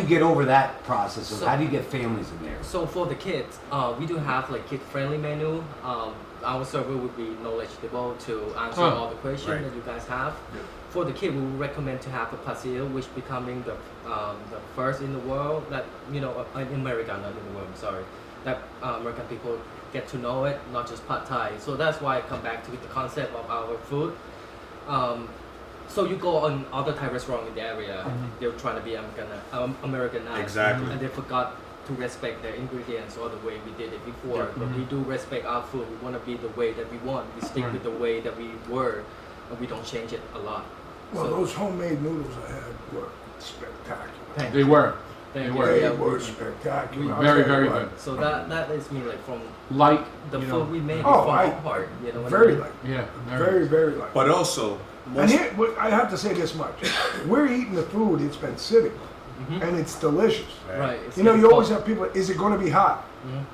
get over that process? So- How do you get families in there? So for the kids, we do have like kid-friendly menu. Our server would be knowledgeable to answer all the questions that you guys have. For the kid, we would recommend to have the pasil, which becoming the first in the world that in America, not in the world. Sorry, that American people get to know it, not just pad Thai. So that's why I come back to the concept of our food. So you go on other Thai restaurants in the area, they're trying to be Americanized, Exactly. and they forgot to respect their ingredients or the way we did it before. But we do respect our food. We want to be the way that we want. We stick with the way that we were, and we don't change it a lot. Well, So- those homemade noodles I had were spectacular. Thank They you. were. Thank They you. were. They Yeah, were spectacular. I'll Very, tell you very what. good. So that is me like from Light. the you food know. we made Oh, from I- our heart. You know what I Very mean? light. Yeah. Very, very light. But also, And most here, I have to say this much: we're eating the food; it's been sitting, and it's delicious. Right. It's You know, really you always cold. have people. Is it going to be hot?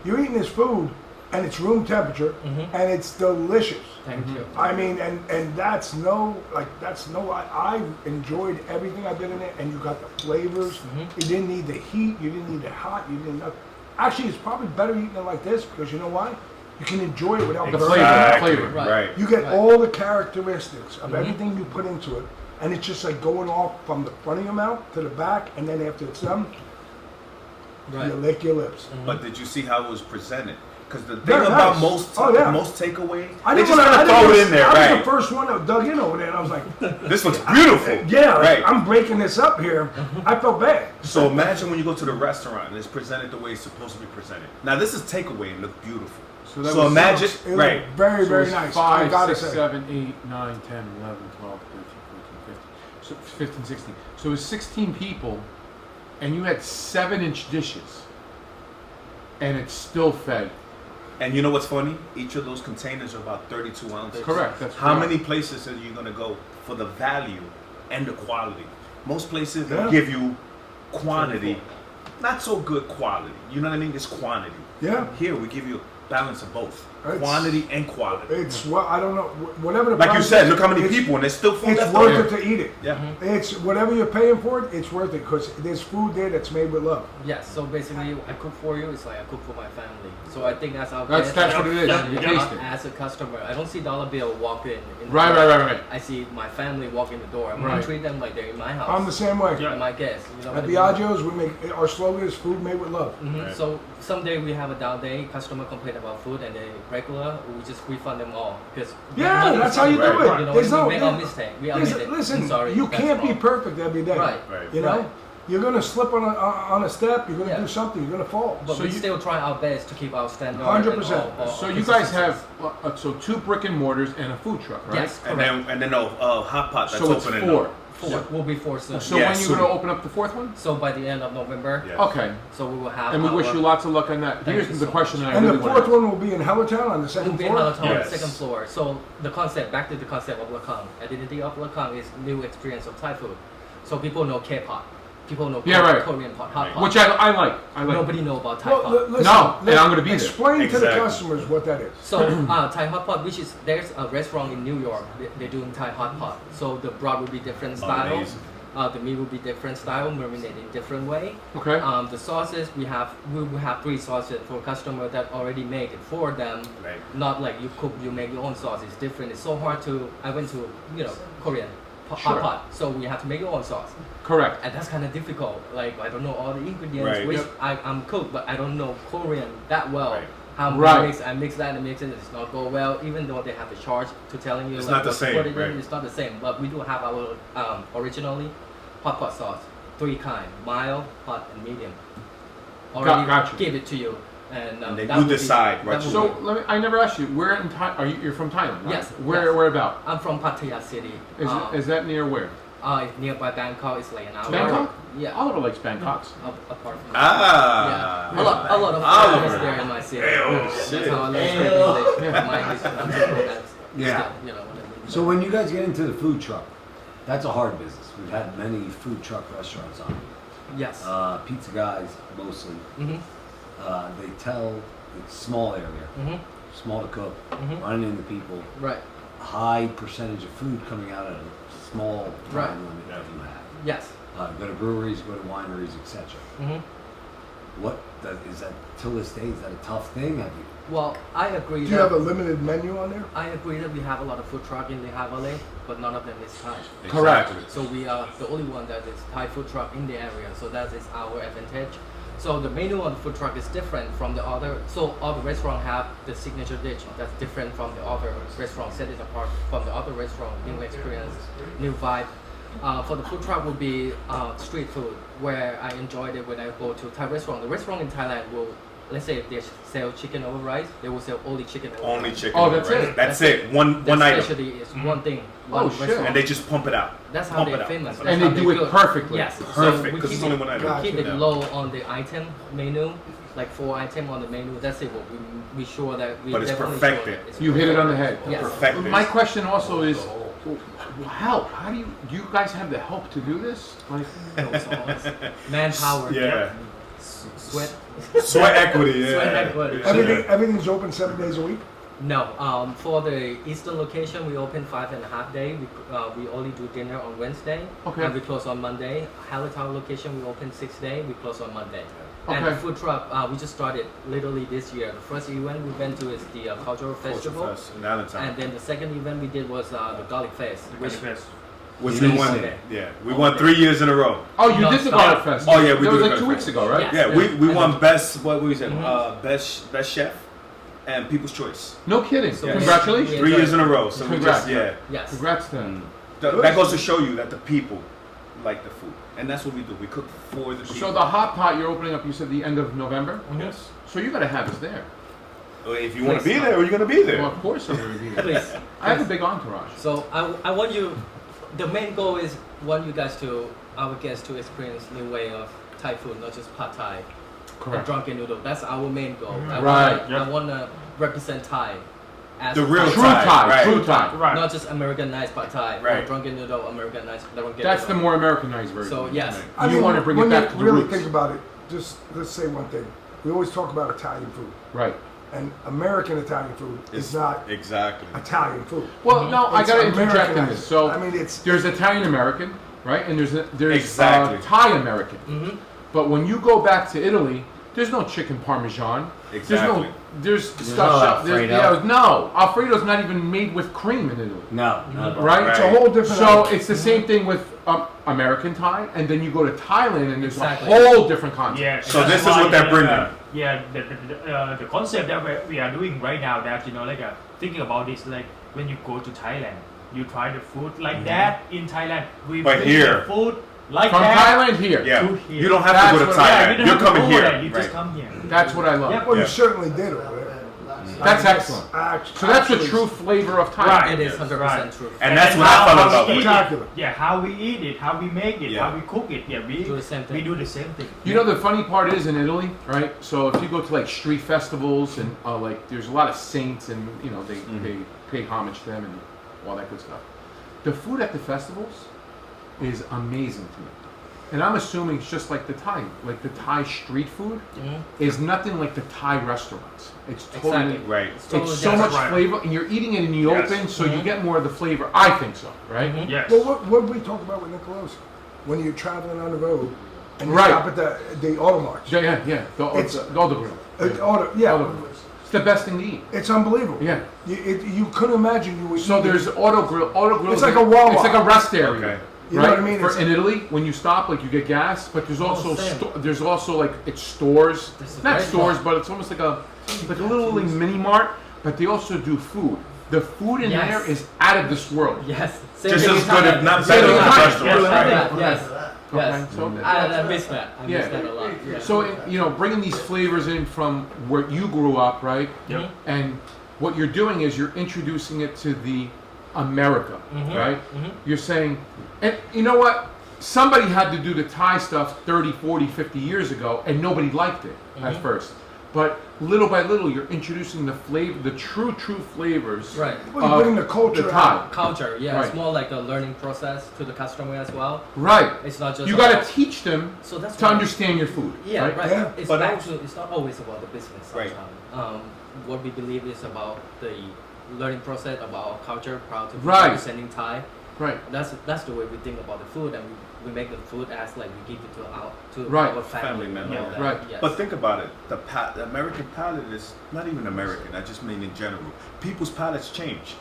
You're eating this food, and it's room temperature, and it's delicious. Thank you. I mean, and that's no. I enjoyed everything I did in it, and you got the flavors. You didn't need the heat. You didn't need the hot. You didn't. Actually, it's probably better eating it like this because you know why? You can enjoy it without The burning. flavor. Right. right. You get Right. all the characteristics of everything you put into it, and it's just like going off from the front of your mouth to the back, and then after it's done, Right. you lick your lips. But did you see how it was presented? Because the thing Very about nice. most Oh, yeah. most takeaway, I they didn't just wanna- kind I of didn't throw it wanna- in there, I was right? the first one that dug in over there, and I was like, This looks beautiful. yeah, like, right. I'm breaking this up here. I felt bad. So imagine when you go to the restaurant and it's presented the way it's supposed to be presented. Now this is takeaway and look beautiful. So that So was- imagine, It looked right? very, So very it's nice. 5, I gotta 6, say. 7, 8, 9, 10, 11, 12, 13, 14, 15. So 15, 16. So it was 16 people, and you had 7-inch dishes, and it's still fed. And you know what's funny? Each of those containers are about 32 ounces. Correct. That's How correct. many places are you gonna go for the value and the quality? Most places Yeah. they'll give you quantity, not so good quality. You know what I mean? It's quantity. Yeah. Here we give you balance of both, It's- quantity and quality. It's what I don't know. Whatever the Like you price said, is, look how many it's- people, and there's still food It's left worth over. it to eat it. Yeah. It's whatever you're paying for it. It's worth it because there's food there that's made with love. Yes. So basically, I cook for you. It's like I cook for my family. So I think that's our. That's what it is. You taste it. As a customer, I don't see dollar bill walk in. the Right, door. right. I see my family walk in the door. I'm gonna Right. treat them like they're in my house. I'm the same way. Yeah. My guests. You know At what I mean? Biagio's, we make our slogan is food made with love. Right. So someday we have a down day, customer complain about food and they regular, we just refund them all because Yeah, that's how you do Right. it. You know, There's we no make a mistake. We admit it. listen. Sorry, You that's can't be wrong. perfect every day. Right. Right. You know, Right. you're gonna slip on a step. You're gonna Yeah. do something. You're gonna fall. But So we you- still try our best to keep our standard. 100%. and all So you guys have so 2 brick and mortars and a food truck, right? Yes, And correct. then hot pot that's So it's opening 4. up. Four. We'll be four soon. So Yeah, when are you soon. going to open up the 4th one? So by the end of November, Yes. Okay. so we will have. And we wish our- you lots of luck on that. Thank Here's you the so question much. that I And really the want fourth to one will be in Hellatown on the We'll second be in floor. Halaton, Yes. second floor. So the concept, back to the concept of Lakang. Identity of Lakang is new experience of Thai food. So people know K-pop. People know Yeah, right. Korean pot, hot pot. Which I like. I like. Nobody know about Thai Well, pot. listen, No, and I'm gonna be there. Explain to the Exactly. customers what that is. So Thai hot pot, which is there's a restaurant in New York. They're doing Thai hot pot. So the broth will be different style. Amazing. The meat will be different style, marinated in different way. Okay. The sauces we will have 3 sauces for customer that already make it for them. Right. Not like you cook, you make your own sauce. It's different. It's so hard to. I went to Korean Sure. hot pot, so we have to make your own sauce, Correct. and that's kind of difficult. Like I don't know all the ingredients, Right. which Yep. I'm cook, but I don't know Korean that well. Right. How Right. I mix that and mix it, it's not go well. Even though they have a charge to telling you It's like, not the what to same, put it right. in, it's not the same. But we do have our originally hot pot sauce, 3 kind: mild, hot, and medium. Already Gotcha. give it to you. And they that do would be- decide, that right? would So be- I never asked you. Where in Thailand? You're from Thailand, right? Yes, Where yes. where about? I'm from Pattaya City. Is that near where? Nearby Bangkok is like an hour. Bangkok? Yeah. Oliver likes Bangkoks. Apart from Ah. yeah. A lot of Oliver. foreigners there in my city. shit. That's how I learned English. My English, I'm sure that's Yeah. still, you know what I mean. So when you guys get into the food truck, that's a hard business. We've had many food truck restaurants on. Yes. Pizza guys mostly. Mhm. They tell it's small area, Mhm. small to cook, Mhm. running into people, Right. high percentage of food coming out of a small Right. time limit that you have. Yes. Go to breweries, go to wineries, etc. Mhm. Is that till this day? Is that a tough thing? Have you? Well, I agree. Do you have a limited menu on there? I agree that we have a lot of food truck in the High Valley, but none of them is Thai. Correct. So we are the only one that is Thai food truck in the area. So that is our advantage. So the menu on the food truck is different from the other. So all the restaurants have the signature dish that's different from the other restaurant, set it apart from the other restaurant. New experience, new vibe. For the food truck would be street food, where I enjoyed it when I go to Thai restaurant. The restaurant in Thailand will, let's say if they sell chicken over rice, they will sell only chicken over Only rice. chicken. Oh, that's right? it? That's it. One Their item. specialty is one thing, one Oh, shit. restaurant. And they just pump it out. That's how Pump they're it out. famous. Pump it And That's they how do it good. perfectly. Yes. Perfect, So we 'cause keep it's only one item. We keep it Yeah. low on the item menu, like 4 items on the menu. That's it. But we sure that we But it's definitely perfected. sure that it's You hit it on the head. Yes. Perfect. My question also is, help? How do you guys have the help to do this? Like, Manpower. Yeah. Sweat. Sweat equity. Yeah. Sweat equity. Everything's open 7 days a week? No, for the Eastern location, we open 5.5 days. We only do dinner on Wednesday, Okay. and we close on Monday. Hallertown location, we open 6 days. We close on Monday. And Okay. the food truck, we just started literally this year. The first event we went to is the cultural festival, Culture Fest in Allentown. and then the second event we did was the Garlic Fest, which Which we won. Okay. Yeah, we won 3 years in a row. oh, you No, did the stop. Garlic Fest. Oh, yeah, we That did was the like 2 Garlic weeks Fest. ago, right? Yeah. Yeah, we And won best. What we said? Mhm. Best chef and People's Choice. No kidding. So Yeah. Congratulations. we- 3 years in a row. So we Congrats. just yeah. yes. Congrats to them. That goes to show you that the people like the food, and that's what we do. We cook for the people. So the hot pot you're opening up, you said the end of November? Yes. So you got to have us there. Well, if you want to Please be come. there, you're gonna be Well, there. of course I'm going to be there. Please. I have a big entourage. So I want you. The main goal is want you guys to our guests to experience new way of Thai food, not just pad Thai and Correct. drunken noodle. That's our main goal. Right. I want to represent Thai as The a real True Thai, Thai. right. True Thai. Right. not just Americanized pad Thai. Right. Or drunken noodle, Americanized drunken That's the noodle. more Americanized version. So yes. Right. You want to bring it when back you to the really roots. think about it, just let's say one thing. We always talk about Italian food, Right. and American Italian food is not exactly. Italian food. Well, no, I It's got to interject in Americanized. this. So I mean, it's there's Italian American, right? And there's Exactly. Thai American. Mm-hmm. But when you go back to Italy, there's no chicken parmesan. Exactly. There's no stuff. Alfredo. No, Alfredo's not even made with cream in Italy. No, not at all. Right? it's a whole different. So it's the same thing with American Thai, and then you go to Thailand, and there's Exactly. a whole different concept. Yeah. So that's this is why, what they're bringing. Yeah, the concept that we are doing right now, that like thinking about this, like when you go to Thailand, you try the food like that in Thailand. We But bring here- the food like From that. Thailand here. Yeah. To here. You don't have That's to go to what- Yeah, Thailand. you don't You're have to coming go here. there, you just Right. come here. That's what I love. Yeah. Well, Yeah. you certainly did over there. That's I mean, excellent. act- So that's the actually true flavor of Thai. Right. It is 100% Right. true. And that's then what I fell in how love we with. eat it. Spectacular. Yeah, how we eat it, how we make it, Yeah. how we cook it. Yeah, we Do the same thing. We do the same thing. You know the funny part is in Italy, right? So if you go to like street festivals and like there's a lot of saints and you know they pay homage to them and all that good stuff. The food at the festivals is amazing to me. And I'm assuming it's just like the Thai street food Mhm. is nothing like the Thai restaurants. It's totally Exactly. Right. It's it's totally so different. much Right. flavor and you're eating it in the Yes. open so you Mhm. get more of the flavor. I think so, right? Mhm. Yes. Well, what we talked about with Nicolosi, when you're traveling on the road and you Right. stop at the auto march. Yeah. The It's- Golden Grill. Yeah, Olive Grill. It's the best thing to eat. it's unbelievable. Yeah. You couldn't imagine you would. So eat it. there's Auto Grill. It's like a Wawa. It's like a rest area. Okay. You know right? what I mean? For, It's- in Italy, when you stop, like you get gas, but there's also same. there's also like it's stores, This is not very stores, fun. but it's almost like a little like, mini mart. But they also do food. The food in Yes. there is out of this world. Yes. Same Just thing as in good, Thailand. if not Same better thing than in the Thailand. restaurant. Yes. Right. Yes. Yes. So I miss that. I miss Yeah. that a lot. Yeah. So bringing these flavors in from where you grew up, right? Yep. And what you're doing is you're introducing it to the America, right? You're saying, and you know what? Somebody had to do the Thai stuff 30, 40, 50 years ago, and nobody liked it at first. But little by little, you're introducing the flavor, the true flavors. Right. Well, you bring the culture the Thai. out. Culture, yeah, Right. it's more like a learning process to the customer as well. Right. It's not just You got about- to teach them So that's to why- understand your food. Yeah, right. Yeah. It's But it's not always about the business. Right. Sometimes. What we believe is about the learning process, about our culture, proud to be Right. representing Thai. Right. That's the way we think about the food, and we make the food as like we give it to Right. our family Family member. and all that. Right. Yes. But think about it. The American palate is not even American. I just mean in general. People's palates change.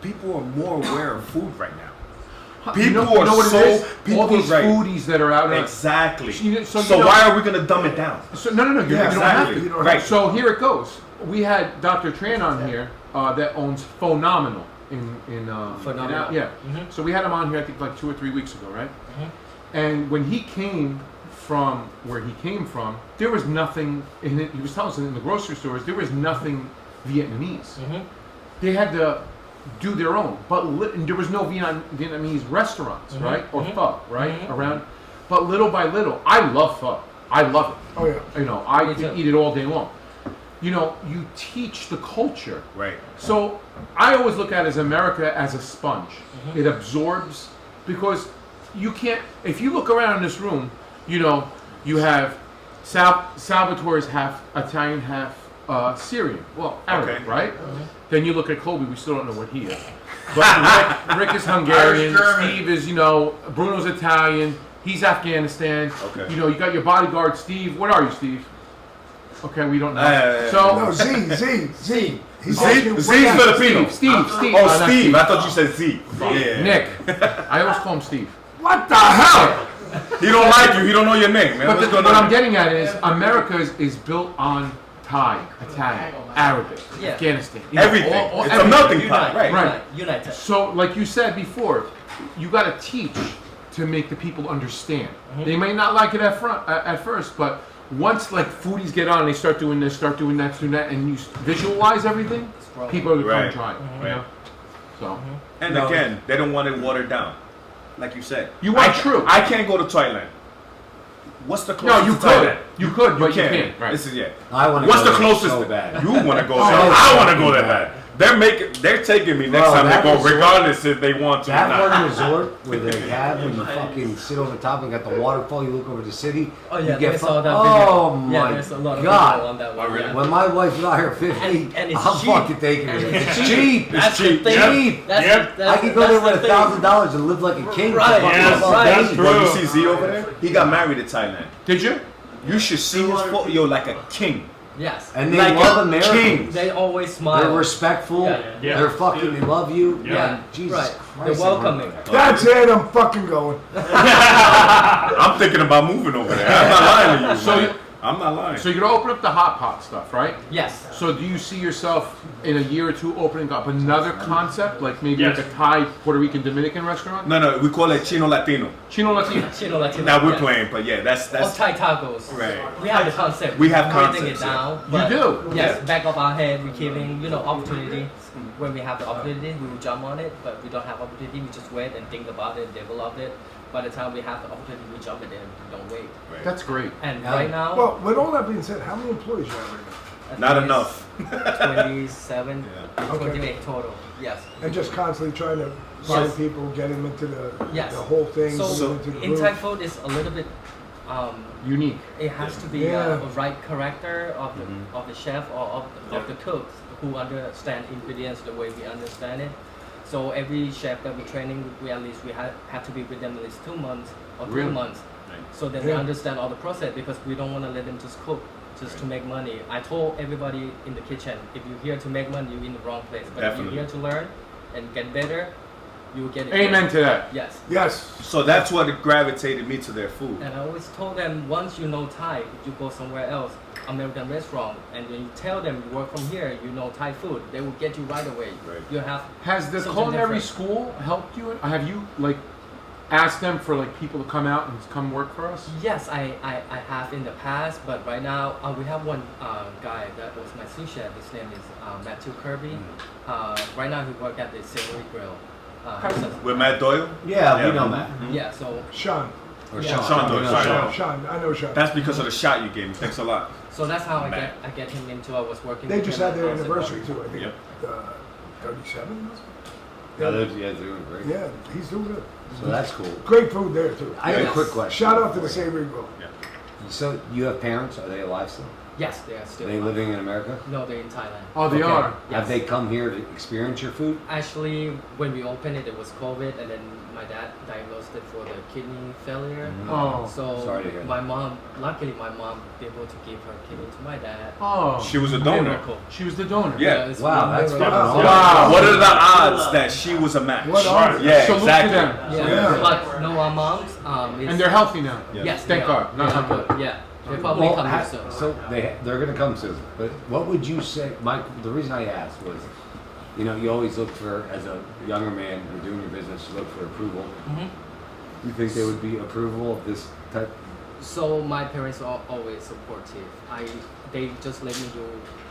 People are more aware of food right now. People are what it so is? people all these right. foodies that are out there. Exactly. So So, you know- why are we gonna dumb it down? So no, you Yeah, don't have exactly. to. You don't Right. have So here it goes. We had Dr. Tran on here that owns Phenomenal in Phenomenal. yeah. Mhm. So we had him on here I think like 2 or 3 weeks ago, right? Mhm. And when he came from where he came from, there was nothing in it. He was telling us in the grocery stores there was nothing Vietnamese. Mhm. They had to do their own, but and there was no Vietnamese restaurants, right, or pho, right, around. But little by little, I love pho. I love it. Oh yeah. You know, I Me could too. eat it all day long. You know, you teach the culture. Right. So I always look at as America as a sponge. It absorbs because you can't. If you look around in this room, you know, you have Salvatore's half Italian, half Syrian. Well, Arab, Okay. right? Then you look at Kobe. We still don't know what he is. But Rick is Hungarian. Irish-German. Steve is, Bruno's Italian. He's Afghanistan. Okay. You know, you got your bodyguard, Steve. What are you, Steve? Okay, we don't know. Yeah. So No, Z. He's Z? asking Z's what- Filipino. Steve. Oh, not Steve. I thought you said Z. Yeah. Nick. I always call him Steve. What the hell? He don't like you. He don't know your name, man. But What's going what on? I'm getting at is America is built on Thai, Italian, Arabic, Yeah. Afghanistan. Everything. It's a everything. melting pot. Unite, Right. United. So, like you said before, you got to teach to make the people understand. They may not like it at first, but once like foodies get on, they start doing this, start doing that, and you visualize everything, people are gonna Right. come try it. You know? So And No. again, they don't want it watered down. Like you said. You want I, true. I can't go to Thailand. What's the no, closest you to could, Thailand? but you can't. can't. Right. This is I want to What's go the there closest? so bad. You want to go there. Oh, I want to go so there bad. bad. They're taking me next Bro, time they that go, resort- regardless if they want to or That not. one resort where they have when you fucking sit on the top and got the waterfall, you look over the city. Oh yeah, you get I saw that oh video. Yeah, my there's a lot of god! video on that one. really? Yeah. When my wife and I are 50, And it's I'm cheap. fucking taking it. It's cheap. That's cheap. the thing. Cheap. That's, Yep. that's, I could go there with $1,000 and live like a king. for Right, fucking yes, 12 that's days. true. But you see Z over there? He got married in Thailand. Did you? You should see his photo. Yo, like a king. Yes. And they Like love a Americans. king. They always They're smile. respectful. Yeah. They're fucking. They love you. Yeah. And Jesus Right. Christ. They're welcoming. That's it. I'm fucking going. I'm thinking about moving over there. I'm not lying to you. So- man. I'm not lying. So you're gonna open up the hot pot stuff, right? Yes. So do you see yourself in a year or two opening up another concept, like maybe Yes. like a Thai, Puerto Rican, Dominican restaurant? No, we call it Chino Latino. Chino Latino. Chino Latino. Now we're yes. playing, but yeah, that's Or Thai tacos. Right. We have the concept. We have We're writing concepts, it down. You but do? Yes. Back of our head, we're keeping opportunity. When we have the opportunity, we will jump on it. But we don't have opportunity, we just wait and think about it, develop it. By the time we have the opportunity, we jump it in. We don't wait. That's great. And Yeah. right now, Well, with all that being said, how many employees you have right I Not think enough. it's 27, Okay. 28 total. Yes. now? And just constantly trying to find Yes. people, get them into Yes. the whole thing. So, get them into the in groove. Thai food is a little bit. Unique. It has to be Yeah. a right character of the chef or of the cook who understand ingredients the way we understand it. So every chef that we're training, we at least have to be with them at least 2 months or 3 Really? months, so that they Yeah. understand all the process, because we don't want to let them just cook just to make money. I told everybody in the kitchen, if you're here to make money, you're in the wrong place. But if Definitely. you're here to learn and get better, you will get it. Amen to that. Yes. Yes. So that's what gravitated me to their food. And I always told them, once you know Thai, if you go somewhere else, American restaurant, and when you tell them you work from here, you know Thai food, they will get you right away. Right. You have Has the something culinary different. school helped you? Have you like ask them for like people to come out and come work for us? Yes, I have in the past, but right now we have one guy that was my sous chef. His name is Matthew Kirby. Right now he works at the Savory Grill. With Matt Doyle? Yeah, we know Matt. Yeah, so Sean. Or Yeah. Sean Doyle. Sorry. Sean, I know Sean. That's because of the shot you gave me. Thanks a lot. so that's how Matt. I get him into. I was working. They with just him had their at anniversary Concept too, I think. Yep. 37? Yeah, they're doing great. Yeah, he's doing good. So that's cool. Great food there too. I have a Yes. quick question. Shout out to the Savory Grill. So you have parents? Are they alive still? Yes, they are Are still. they alive. living in America? No, they're in Thailand. Oh, they Okay. are. Have they come here to experience your food? Actually, when we opened it, it was COVID, and then my dad diagnosed it for the kidney failure. Oh. So Sorry to hear that. my mom, luckily, my mom able to give her kidney to my dad. Oh. She was a donor. Miracle. She was the donor. Yeah. it's Wow, that's miracle. fucking Wow. awesome. What are the odds that she was a match? What are they? Yeah, Salute exactly. to them. Yeah, Yeah. but no, our moms is, And they're healthy now. yes, Thank they God. are. Knock They on are wood. good. Yeah, they probably Well, come here soon. so they're gonna come soon. But what would you say? The reason I asked was, you always look for, as a younger man, you're doing your business, you look for approval. Mhm. You think they would be approval of this type? So my parents are always supportive. They just let me do.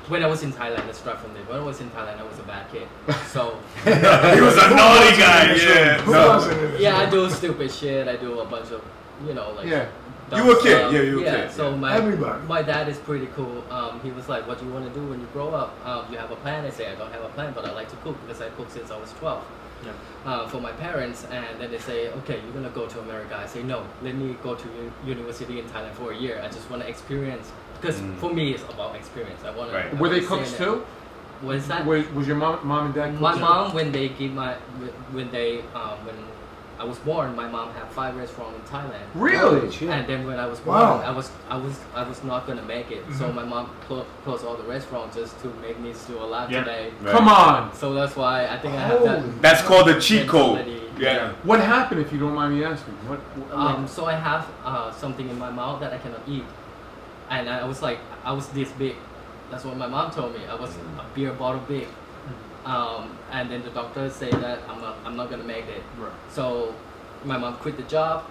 When I was in Thailand, let's start from there. When I was in Thailand, I was a bad kid. So He was a naughty guy. Yeah. Who No. wasn't in this yeah, I room? do stupid shit. I do a bunch of, like. Yeah. dumb You were a kid. stuff. Yeah, you were a kid. So Everybody. my dad is pretty cool. He was like, "What do you want to do when you grow up? You have a plan?" I say, "I don't have a plan, but I like to cook because I cook since I was 12." For my parents, and then they say, "Okay, you're gonna go to America." I say, "No, let me go to university in Thailand for a year. I just want to experience because for me it's about experience. I want Right. to." Were they cooks too? What is that? Was your mom and dad cooks? My too? mom, when they give when I was born, my mom had 5 restaurants in Thailand. Really? Holy shit. And then when I was born, Wow. I was not gonna make it. So my mom closed all the restaurants just to make me still alive Yeah. today. Right. Come on. So that's why I think I have that. Holy- That's called the cheat code. mentality. Yeah. What happened, if you don't mind me asking? So I have something in my mouth that I cannot eat, and I was like, I was this big. That's what my mom told me. I was a beer bottle big. And then the doctors say that I'm not gonna make it. Right. So my mom quit the job,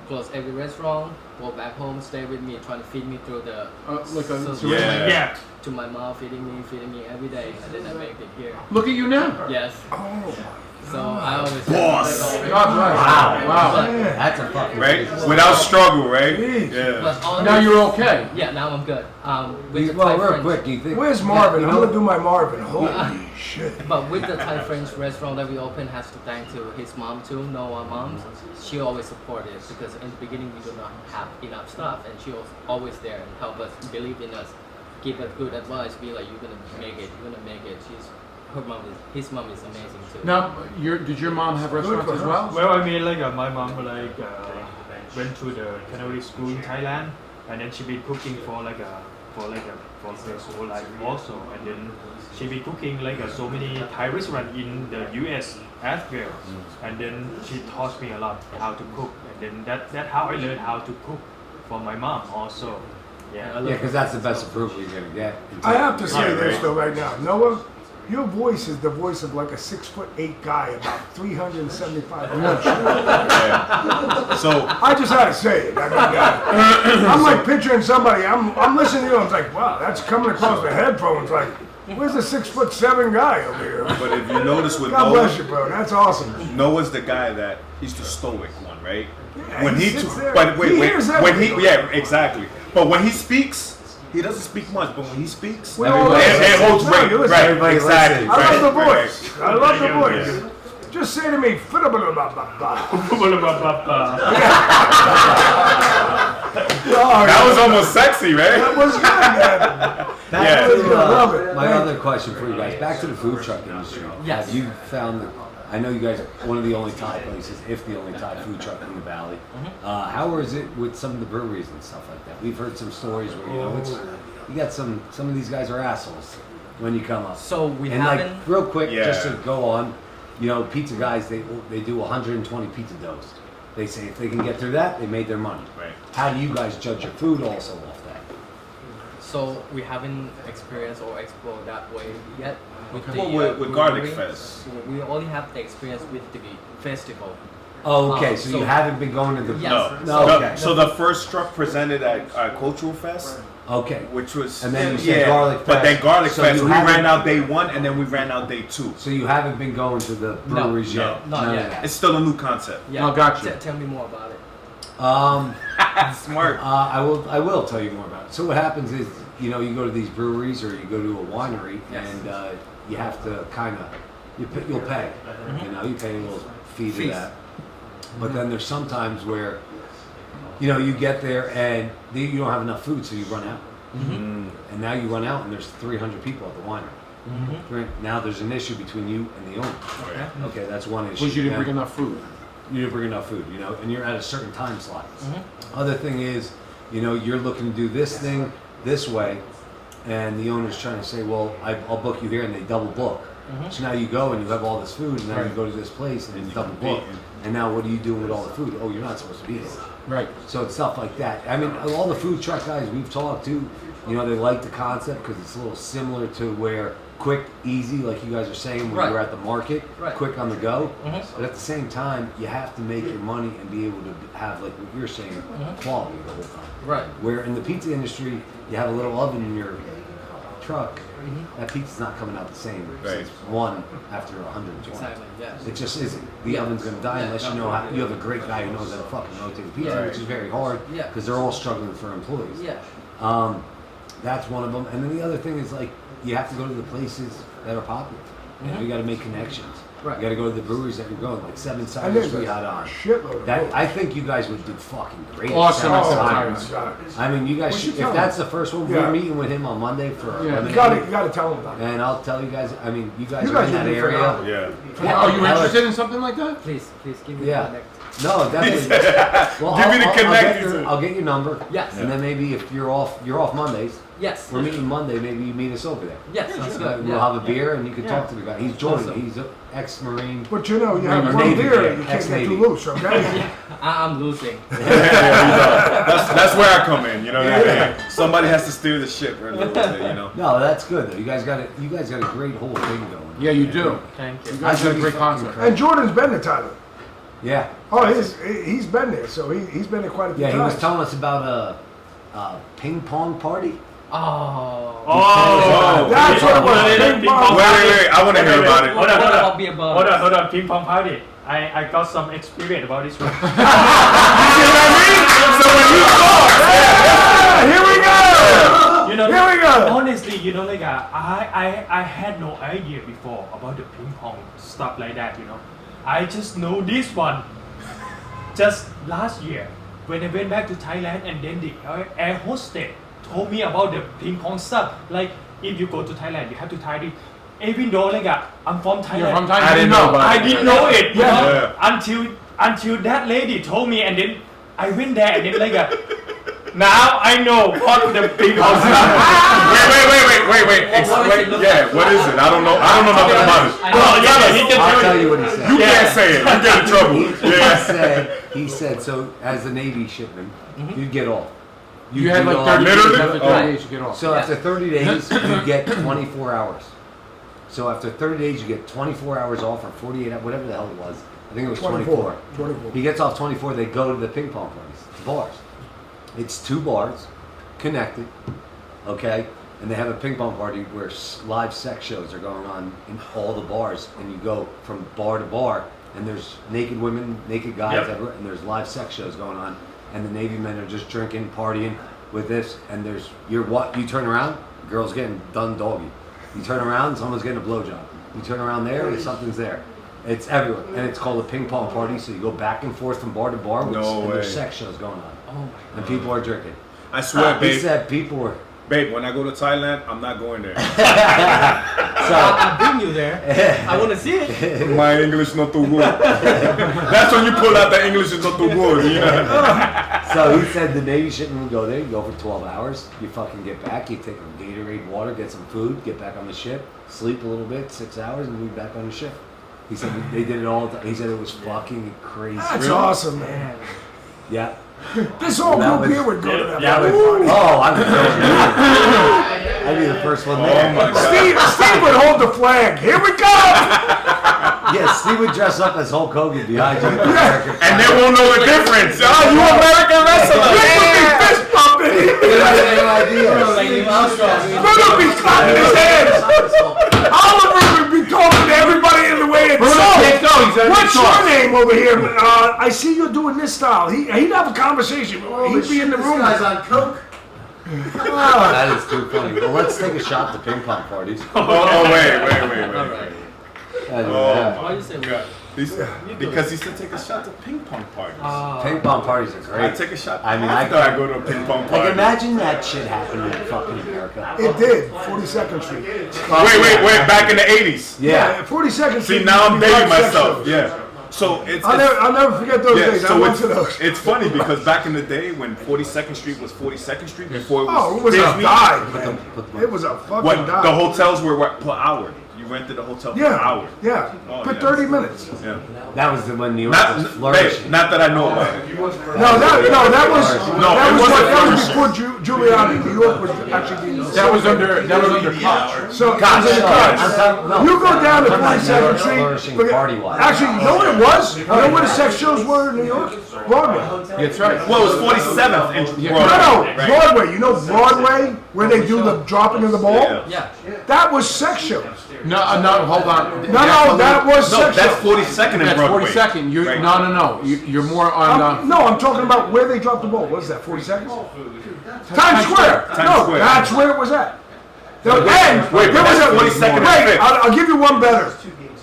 closed every restaurant, go back home, stay with me, trying to feed me through the like a so- syringe? Yeah. Yeah. to my mouth, feeding me every day, and then I make it here. Look at you now. Yes. Oh, So I always Boss. God bless. Wow. man. That's a fucking Right? crazy- Without struggle, right? Jeez. Yeah. But all Now this- you're okay. Yeah, now I'm good. With the Well, Thai real French- quick, do you think? Where's Marvin? you I'm know- gonna do my Marvin. Holy shit. But with the Thai French restaurant that we opened, has to thank to his mom too. Noah moms, she always supported because in the beginning we do not have enough stuff, and she was always there and help us, believe in us, give us good advice, be like, you're gonna make it, you're gonna make it. His mom is amazing too. Now, did your mom have restaurants as well? Well, I mean, like my mom went to the culinary school in Thailand, and then she been cooking for her whole life also, and then she been cooking so many Thai restaurants in the U.S. as well, and then she taught me a lot how to cook, and then that's how I learned how to cook for my mom also. Yeah. I Yeah, love because that's the best approval you're gonna get. I have to say Yeah, this right. though right now. Noah, your voice is the voice of like a 6'8" guy, about 375 pounds. Yeah. So I just had to say it. I mean, I'm like picturing somebody. I'm listening to you. I'm like, wow, that's coming across the headphones. Like, where's the 6'7" guy over here? but if you notice with God bless Noah, you, bro. That's awesome. Noah's the guy that he's the stoic one, right? Yeah, when he he, sits there. but He wait, hears when he, everything. yeah, exactly. But when he speaks, he doesn't speak much. But when he speaks, We all Everybody- listen. it holds No, weight. you listen. Right, Everybody exactly. listens. I love the right, voice. I love the Yeah, voice. yeah. Just say to me, That was almost sexy, right? that was good, man. Back Yeah. to, Love it. my Thank other question for you guys. Back to the food truck industry. Yes. Have you found that? I know you guys are one of the only Thai places, if the only Thai food truck in the valley. How is it with some of the breweries and stuff like that? We've heard some stories where it's you got some of these guys are assholes when you come up. So we and haven't. like real quick, just to Yeah. go on, pizza guys they do 120 pizza doughs. They say if they can get through that, they made their money. Right. How do you guys judge your food also off that? So we haven't experienced or explored that way yet. With the, Well, with Garlic brewery. Fest. So we only have the experience with the festival. Oh, okay. So you haven't been going to the. Yes. No. Okay. So the first truck presented at Cultural Fest, Okay. which was And then you said Garlic but then Fest. Garlic So Fest you we haven't- ran out day 1 and then we ran out day 2. So you haven't been going to the breweries No, yet? not None yet. of that. It's still a new concept. Yeah. Oh, gotcha. Tell me more about it. Smart. I will tell you more about it. So what happens is, you know, you go to these breweries or you go to a winery, Yes. and you have to kind of you'll pay. You know, you pay a little fee to Fees. that. But then there's sometimes where, you know, you get there and you don't have enough food, so you run out. And now you run out and there's 300 people at the winery. Right? Now there's an issue between you and the owner. Okay, that's one issue. Because you didn't Now- bring enough food. you didn't bring enough food, you know, and you're at a certain time slot. Other thing is, you know, you're looking to do this thing this way, and the owner's trying to say, well, I'll book you here, and they double book. So now you go and you have all this food, and now you go to this place and it's double book. And now what are you doing with all the food? Oh, you're not supposed to be here. Right. So it's stuff like that. I mean, all the food truck guys we've talked to, you know, they like the concept because it's a little similar to where quick, easy, like you guys are saying, when you're at the market, quick on the go. But at the same time, you have to make your money and be able to have, like what you're saying, quality the whole time. Right. Where in the pizza industry, you have a little oven in your truck, that pizza's not coming out the same since one after 120. Exactly. Yes. It just isn't. The oven's gonna die unless you know how. You have a great guy who knows how to fucking rotate a pizza, which is very hard because they're all struggling for employees. Yeah. That's one of them. And then the other thing is like you have to go to the places that are popular. You know, you got to make connections. Right. You got to go to the breweries that you're going, like Seven And Ciders there's we a had on. shitload of That them. I think you guys would do fucking great. at Awesome Seven at Seven Ciders. Ciders. I mean, you guys We should, should tell if that's the first one, Yeah. we're meeting with him on Monday for Yeah. lemonade. You gotta tell them about it. And I'll tell you guys, I mean, you guys You are guys in that would be area. phenomenal. Yeah. Are you interested in something like that? Please give me Yeah. the connect. No, definitely. Well, Give me the connect. I'll get your number. Yes. And then maybe if you're off Mondays. Yes. We're meeting Monday. Maybe you meet us over there. Yes. Sounds good. We'll Yeah. have a beer and you can talk to the guy. He's Jordan. Awesome. He's an ex-Marine. But you know, you have Navy one man, beer, you can't get ex-Navy. too loose, okay? I'm losing. That's where I come in, you know what I mean? Somebody has to steer the ship a little bit, you know? No, that's good though. You guys got a great whole thing going. Yeah, you do. Thank you. You guys got a great concept. And Jordan's been to Thailand. Yeah. Oh, he's been there, so he's been there quite a few Yeah, he times. was telling us about a ping pong party. Oh, That's what it was. Ping Ping pong pong. Wait, I want to hear about it. Hold on, hold on. About beer Hold on, ping pong party. I got some experience about this one. Here we go! You know, Here we go! honestly, you know, like I had no idea before about the ping pong stuff like that. You know, I just know this one. Just last year, when I went back to Thailand, and then the air hostess told me about the ping pong stuff. Like, if you go to Thailand, you have to try it. Even though like I'm from Thailand, You're from Thailand. I didn't know about I it. didn't know it, you know, Yeah. until that lady told me, and then I went there, and then like now I know what the ping pong stuff. Wait. Explain. Yeah, what is it? I don't know nothing about it. Well, yeah, he can I'll tell tell you. you what he said. You can't say it. You get in trouble. He said, so as a Navy shipman, you'd get off. You had get like off. 30 days Literally? after 30 Oh. days you get off. So after 30 days, you get 24 hours. So after 30 days, you get 24 hours off or 48, whatever the hell it was. I think it was 24. 24. He gets off 24, they go to the ping pong parties, bars. It's 2 bars, connected, okay? And they have a ping pong party where live sex shows are going on in all the bars. And you go from bar to bar, and there's naked women, naked guys, Yep. everywhere, and there's live sex shows going on. And the Navy men are just drinking, partying with this. And there's, you turn around, girl's getting done doggy. You turn around, someone's getting a blowjob. You turn around there, and something's there. It's everywhere. And it's called a ping pong party, so you go back and forth from bar to bar, and there's sex shows going on. Oh my And people are drinking. I swear, He babe. said people were... Babe, when I go to Thailand, I'm not going there. I'll bring you there. I want to see it. My English not too good. That's when you pull out the English is not too good, you know? So he said the Navy shipment would go there, you go for 12 hours, you fucking get back, you take a Gatorade water, get some food, get back on the ship, sleep a little bit, 6 hours, and be back on the ship. He said they did it all the time. He said it was fucking crazy. That's awesome, man. Yeah. This whole That group was- here would go to that Yeah, fucking but- party. Oh, I would go. I'd be the first one there. Oh my God. Steve would hold the flag. Here we go! Yeah, He would dress up as Hulk Hogan behind you. And they won't know the difference. Oh, you American wrestler. Fist pumping. Same idea. Bruno be clapping his hands. Oliver would be talking to everybody in the way. And what's your name over here? I see you're doing this style. He'd have a conversation. He'd be in the room. Guy's on coke. That is too funny. Well, let's take a shot to ping pong parties. Wait. Why you say that? Because he said take a shot to ping pong parties. Ping pong parties are great. I take a shot I mean, after I go to a ping pong party. Like, imagine that shit happening in fucking America. It did. 42nd Street. Wait. Back in the 80s. Yeah. 42nd Street. See, now I'm dating myself. Yeah. So I'll never forget those days. So I went to those. it's funny because back in the day when 42nd Street was 42nd Street before it was It was a Disney, dive. It was a fucking dive. the hotels were what, per hour. You rented a hotel per hour. Yeah. Oh, For yeah. 30 minutes. Yeah. That was when New York was flourishing. Not that I know about it. That was before Giuliani. New York was actually being. That was under Koch. So it was in the Koch. You go down to 42nd Street. Actually, you know what it was? You know where the sex shows were in New York? Broadway. That's right. Well, it was 47th in Broadway. No, Broadway. You know Broadway, where they do the dropping of the ball? Yeah. That was sex shows. No, hold on. No, that was No, sex that's shows. 42nd in That's Broadway. 42nd. You're Right. no. You're more on. No, I'm talking about where they dropped the ball. What is that, 42nd? Times Square. Square. That's where it was at. And Wait, there was a 42nd and Wait, 5th. I'll give you one better.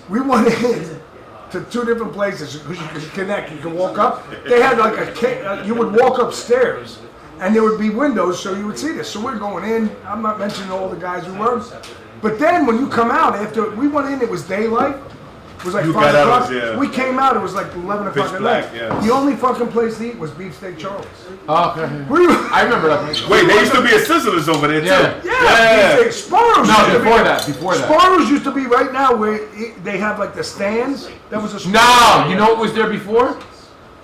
We went in to two different places because you could connect. You could walk up. They had like you would walk upstairs, and there would be windows so you would see this. So we're going in. I'm not mentioning all the guys we were. But then when you come out, after we went in, it was daylight. It was like 5 got out, o'clock. yeah. We came out, it was like 11 o'clock Pitch at black, night. yeah. The only fucking place to eat was Beefsteak Charles. Okay. I remember that. Wait, there used to be a Sizzlers over there too. Yeah. Beefsteak. Sparrows. No, used to before that. Sparrows used to be right now where they have like the stands. That was a Sparrows. No, you know what was there before?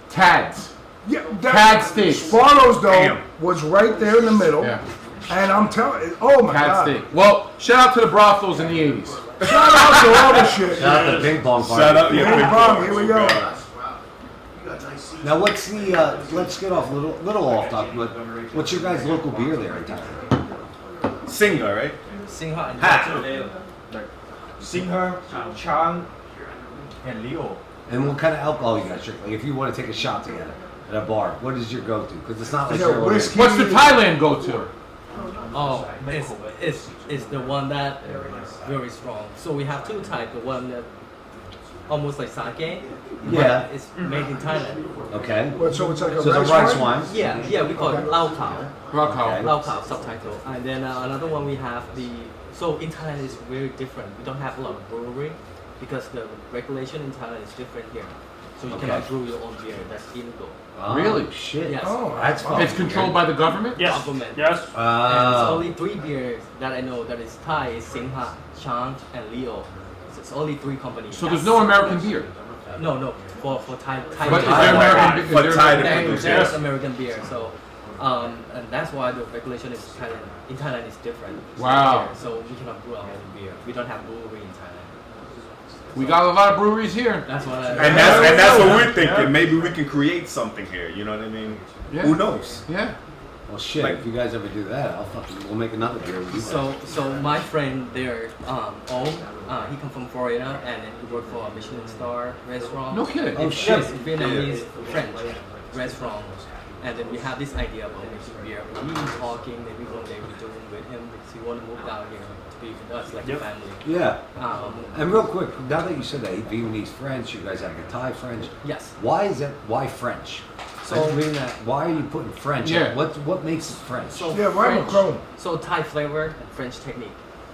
Tad's. Yeah, Tad Steak. Sparrows though Damn. was right there in the middle. Yeah. And I'm telling you, oh my Tad God. Steak. Well, shout out to the brothels in the 80s. Shout out to all the shit. Shout out to ping pong party. Shout out, Ping yeah, pong, here we go. Now, what's the? Let's get off a little off topic. But what's your guys' local beer there in town? Singer, right? Singha and Singer, Chang, and Leo. And what kind of alcohol you guys drink? Like, if you want to take a shot together at a bar, what is your go-to? Because it's not like Yeah, you're ordering- whiskey. What's the Thailand go-to? Oh, it's the one that is very strong. So we have two types. The one that almost like sake. Yeah. It's made in Thailand. Okay. So it's like a So the rice wine. Yeah, we call it lao khao. Rock Okay. Lao khao subtitle. And then another one we have so in Thailand it's very different. We don't have a lot of brewery because the regulation in Thailand is different here. So you Okay. cannot brew your own beer. That's illegal. Oh, Really? Shit. Yes. Oh, That's fun. It's controlled by the government? Yes. Government. Yes. And it's only 3 beers that I know that is Thai, is Singha, Chang, and Leo. So it's only 3 companies. So there's no American beer? No, for Thai. But is there American beer? For Thai to There- produce, there's yes. American beer, so and that's why the regulation is in Thailand is different. Wow. So we cannot brew our own beer. We don't have brewery in Thailand. We got a lot of breweries here. That's what And that's what we're thinking. Maybe we can create something here. You know what I mean? Yeah. Who knows? Yeah. Well, shit. Like- if you guys ever do that, we'll make another beer with you. guys. So my friend there, he come from Florida and then he worked for a Michelin star restaurant. No kidding. Oh, shit. Yes, Vietnamese French restaurant. And then we have this idea about making beer. We've been talking, maybe one day we do it with him because he want to move down here to be with us like a family. Yeah. Um, And real quick, now that you said that, Vietnamese French, you guys have the Thai French. yes. Why is that? Why French? So- I mean that. Why are you putting French? Yeah. What makes it French? So Yeah, why French, Macron? so Thai flavor and French technique.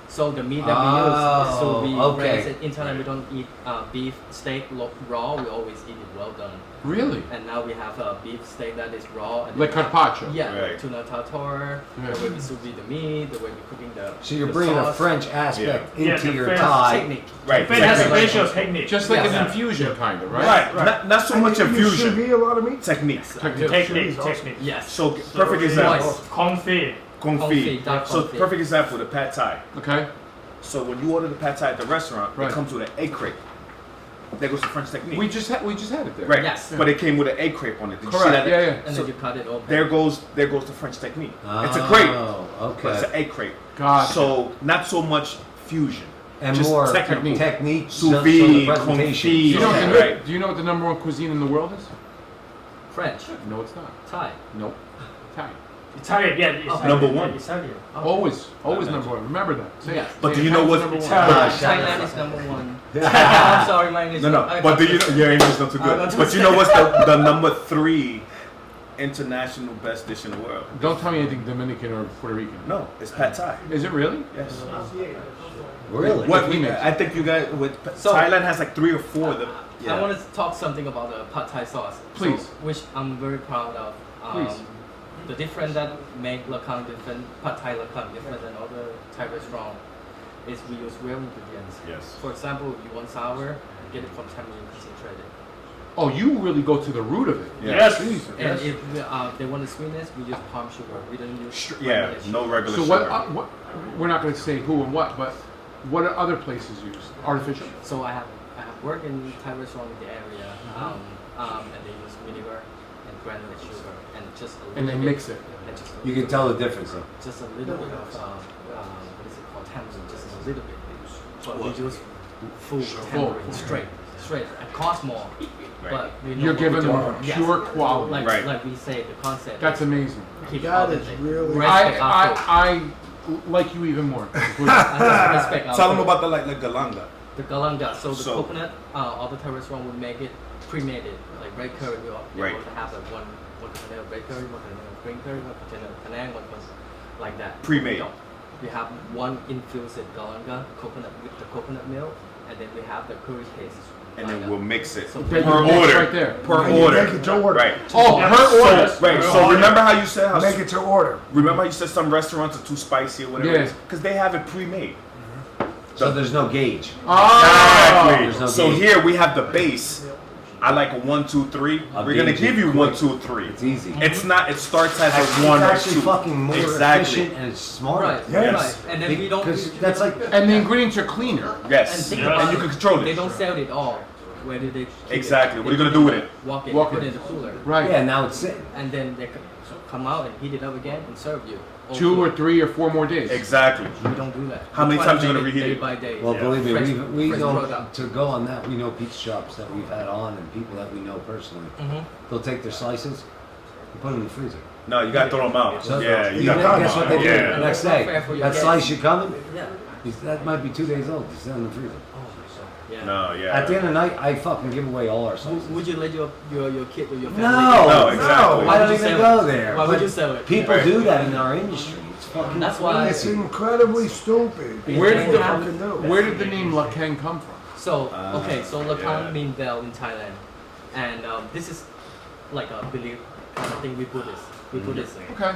So the meat that we use is so we okay. raise it. In Thailand we don't eat beef steak raw. We always eat it well done. Really? And now we have a beef steak that is raw. And Like carpaccio? yeah, Right. tuna tartare. Yeah. The way we sous vide the meat, the way we're cooking the. So you're the bringing a sauce. French aspect Yeah, into the your French Thai. technique. Right. It has a Technique. special technique. Just like Yes. an infusion, kind of, right? Right. Not so And much you sous infusion. vide a lot of meat? Techniques. Technique. Yes. So perfect example. Rice. Confit. Confit. dark So confit. perfect example, the pad thai. Okay. So when you order the pad thai at the restaurant, Right. it comes with an egg crate. There goes the French technique. We just had it there. Right. Yes. But it came with an egg crepe on it. Did you see Correct. that? Yeah. And So then you cut it open. There goes the French technique. It's a Oh, crepe, okay. but it's an egg crepe. Gotcha. So not so much fusion. And just more technical. technique, Sous so vide, the presentation. Do you know what Yeah, the, right. do you know what the number one cuisine in the world is? French, No, it's not. Thai. Nope. Italian. Italian, yeah. Italian, Number one. Italian. Always number one. Remember that. Say Yeah. it. But Say do you it. know what- Number one. Thailand is number one. I'm sorry, my English. No. But do you know your English not too good? not too But you know what's the number 3 international best dish in the world? Don't tell me anything Dominican or Puerto Rican. No, it's pad thai. Is it really? Yes. Really? What we make. I think you guys with So- Thailand has like 3 or 4 of them. I want to talk something about the pad thai sauce. Please. So, which I'm very proud of. Please. The difference that make Lakang different, pad thai Lakang different than other Thai restaurant is we use real ingredients. Yes. For example, if you want sour, you get it from tamarind concentrated. Oh, you really go to the root of it. Yes. Jesus. And if they want the sweetness, we use palm sugar. We don't use Yeah, regular no sugar. regular So sugar. what? We're not going to say who and what, but what are other places use? Artificial. So I have worked in Thai restaurant in the area, and they use vinegar and granulated sugar and just a little And they bit, mix it. and just a You little can tell the difference though. just a little bit of what is it called, tamarind, just a little bit. But we use full tamarind, straight. It costs more, but we know You're what giving we're them doing. Yes. pure quality. Like we say, the concept. That's amazing. Keep That is authentic. really- Respect our food. I like you even more. Respect our Tell them food. about the like galanga. The galanga, so the So- coconut, all the Thai restaurant would make it pre-made it, like red curry. We Right. will have like one container of red curry, one container of green curry, one container of Kang, one container like that. Pre-made. No. We have one infused galanga, coconut with the coconut milk, and then we have the curry paste. And then we'll mix it So per you mix order. right there. Per And you order. make it to order. Right. Oh, her order. Right. So remember how you said Make it to order. remember how you said some restaurants are too spicy or whatever it Yeah. is? Because they have it pre-made. So there's no gauge. Exactly. There's no So gauge. here we have the base. I like a 1, 2, 3. I'll We're gonna gauge give it you quick. 1, 2, 3. It's easy. It's not. It starts as a It's 1 or actually 2. fucking more Exactly. efficient and it's smarter. Right, Yes. right. And then we don't. Because we- that's like And the ingredients are cleaner. Yes. And think Yeah. about And you it, can control They it. don't sell it all. Where do they keep Exactly. it? What are you gonna do with it? Walk it, Walk put it. it in the cooler, Right. yeah. Now it's sitting. and then they come out and heat it up again and serve you. 2 or 3 or 4 more days. Exactly. We don't do that. How We many try times to you make gonna it reheat day it? by day? Well, believe me, Fresh- we fresh know product. to go on that. We know pizza shops that we've had on and people that we know personally. Mhm. They'll take their slices and put them in the freezer. No, you gotta throw them out. So Yeah, you you gotta know, throw guess them what they out. do the Yeah. next It's not day? fair for your That guests. slice you coming? Yeah. That might be 2 days old. Just sit in the freezer. Yeah. No, yeah. At the end of the night, I fucking give away all our slices. Would you let your kid or your family? No, No, exactly. I Why don't would you even sell go it? there. Why would But you sell it? People Right. do that in our industry. It's fucking That's why- It's crazy. incredibly stupid. Where did People the fucking do. Where did the name La Kang come from? So okay, so Lakang yeah. means bell in Thailand, and this is like a belief kind of thing. We Buddhist, we Buddhist, Okay.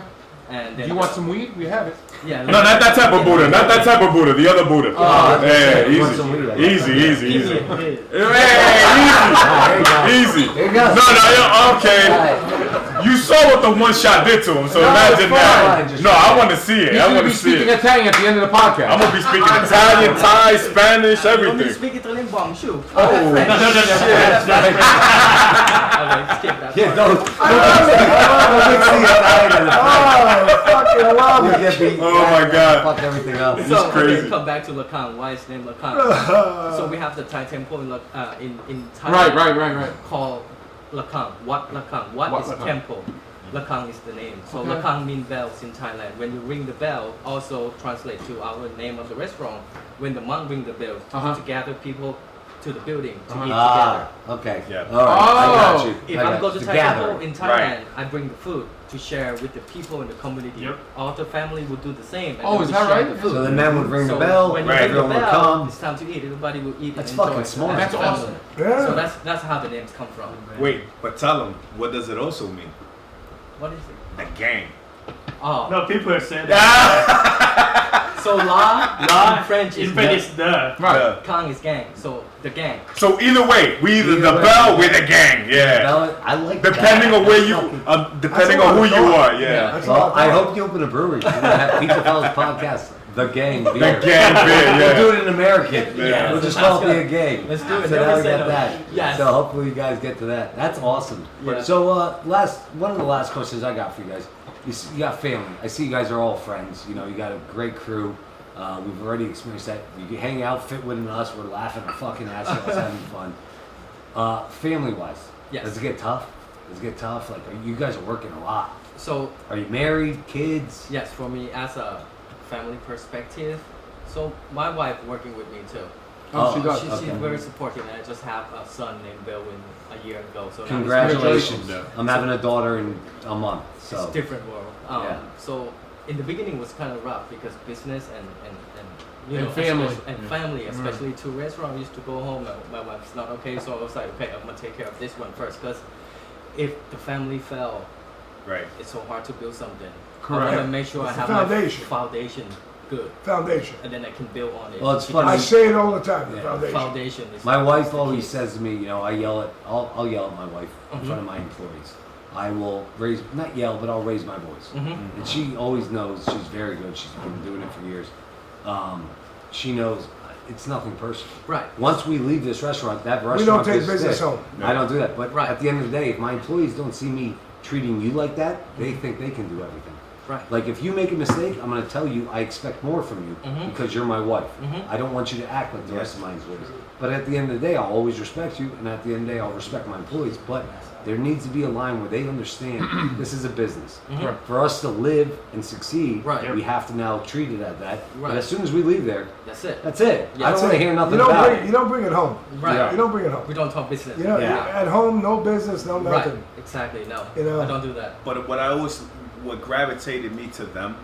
and Do then you want some weed? We have it. yeah. No, not that type of Buddha. Not that type of Buddha. The other Buddha. Oh, yeah, you want some weed, I easy, guess. easy, easy, easy. Yeah. There you go. Easy. There you go. No, yeah, okay. Right. You saw what the one shot did to him, so No, imagine it's fine. that. Just No, I want to see it. He's I going to want be to see speaking it. Italian at the end of the podcast. I'm gonna be speaking Italian, Thai, Spanish, You everything. speak Italian, bomb shoe. Oh, Okay, skip that. Yeah, part. don't mix the Italian and the Oh, fucking love You it. get beat. Oh my God. Fuck everything up. So crazy. okay, come back to Lakang. Why is named Lakang? So we have the Thai temple in Thailand. Right. Called Lakang. Wat Lakang. Wat Wat is Lakang. temple. Lakang is the name. So Okay. Lakang means bells in Thailand. When you ring the bell, also translate to our name of the restaurant. When the monk ring the bell to gather people to the building to eat together. Ah, okay. Yeah. All right. I got you. If I I got go you. to Thai Together. temple in Thailand, I bring the food to share with the people in the community. Yep. All the family would do the same. And Oh, then is we that share right? The food. So the men would ring the So bell, when you Right. ring the everyone would bell, come. it's time to eat. Everybody will eat That's and enjoy. fucking smart. That's family. awesome. Yeah. So that's how the names come from. Wait, but tell them, what does it also mean? What is it? The gang. Oh, No, people say that. so la in French is In French is the. Right. Yeah. Kang is gang. So the gang. So either way, we either Either the way. bell, we're the gang. Yeah. Bell, I like Depending that. on where you, Fucking- depending That's on who what I you thought. are. Yeah. Yeah. That's Well, all I thought. hope you open a brewery. We're gonna have PizzaFellas podcast. The gang beer. The gang beer, We'll yeah. do it in American. Yeah. We'll just call it the gang. Let's do it. So Never now we say got no. that. Yes. So hopefully you guys get to that. That's awesome. Yeah. So one of the last questions I got for you guys. You got family. I see you guys are all friends. You know, you got a great crew. We've already experienced that. You hang out, fit within us. We're laughing our fucking ass off, having fun. Family-wise, Yes. does it get tough? Does it get tough? Like, you guys are working a lot. So Are you married? Kids? yes, for me as a family perspective, so my wife working with me too. Oh, she does. She's Okay. very supportive, and I just have a son named Belwin a year ago. So now Congratulations. Yeah. I'm having a daughter in a month. it's So a different world. Yeah. So in the beginning it was kind of rough because business and you And know family. and family, especially to restaurant. I used to go home. My wife's not okay, so I was like, okay, I'm gonna take care of this one first because if the family fell, Right. it's so hard to build something. I Correct. want to make sure It's I the have foundation. my foundation good, Foundation. and then I can build on it. Well, it's Because funny. I say it all the time. The Yeah. foundation. Foundation is my wife is the always key. says to me, you know, I'll yell at my wife in Mhm. front of my employees. I will not yell, but I'll raise my voice. Mhm. And she always knows she's very good. She's been doing it for years. She knows it's nothing personal. Right. Once we leave this restaurant, that restaurant We don't take is business sick. home. I don't do that. But Right. at the end of the day, if my employees don't see me treating you like that, they think they can do everything. Right. Like if you make a mistake, I'm going to tell you I expect more from you Mhm. because you're my wife. Mhm. I don't want you to act like the rest of my employees. But at the end of the day, I'll always respect you, and at the end of the day, I'll respect my employees. But there needs to be a line where they understand this is a business. Mhm. For us to live and succeed, Right. we have to now treat it as that. But Right. as soon as we leave there, That's it. that's it. Yeah, I don't want to hear nothing You don't about bring, it. you don't bring it home. Right. Yeah. You don't bring it home. We don't talk business. You know, Yeah. at home, no business, no Right. nothing. Exactly. No. You know. I don't do that. But what gravitated me to them,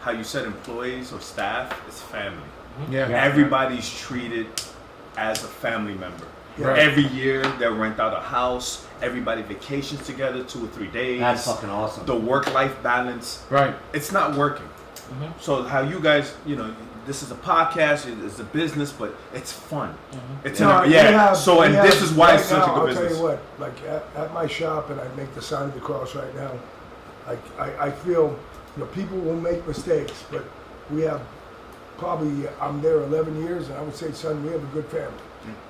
how you said employees or staff, is family. Yeah. Everybody's treated as a family member. Yeah. Every year they rent out a house. Everybody vacations together 2 or 3 days. That's fucking awesome. The work-life balance. Right. It's not working. Mhm. So how you guys, you know, this is a podcast, it's a business, but it's fun. It's No, an, we yeah. have- So we and have- this is why right it's such now, a good I'll business. tell you what, like at my shop, and I make the sign of the cross right now. Like I feel, you know, people will make mistakes, but we have probably I'm there 11 years, and I would say, son, we have a good family.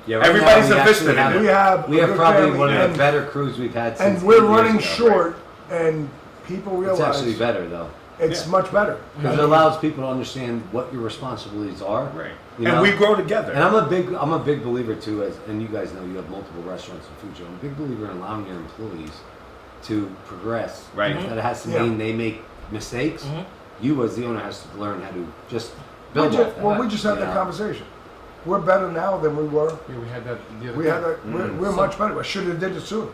Yeah, Everybody's now we invested actually in have- it. We have We a have good probably family, one of and, the better crews we've had since and we're 8 years running ago. short, and people It's realize actually better though, it's Yeah. much better. because it allows people to understand what your responsibilities are. Right. You And know? we grow together. And I'm a big believer too, and you guys know you have multiple restaurants in Fuji. I'm a big believer in allowing your employees to progress. Right. That has to Yeah. mean they make mistakes. Mhm. You as the owner has to learn how to just We build just, off that. well, we just had you that know? conversation. We're better now than we were. Yeah, we had that the other We day. had that. We're So- much better. I should have did it sooner.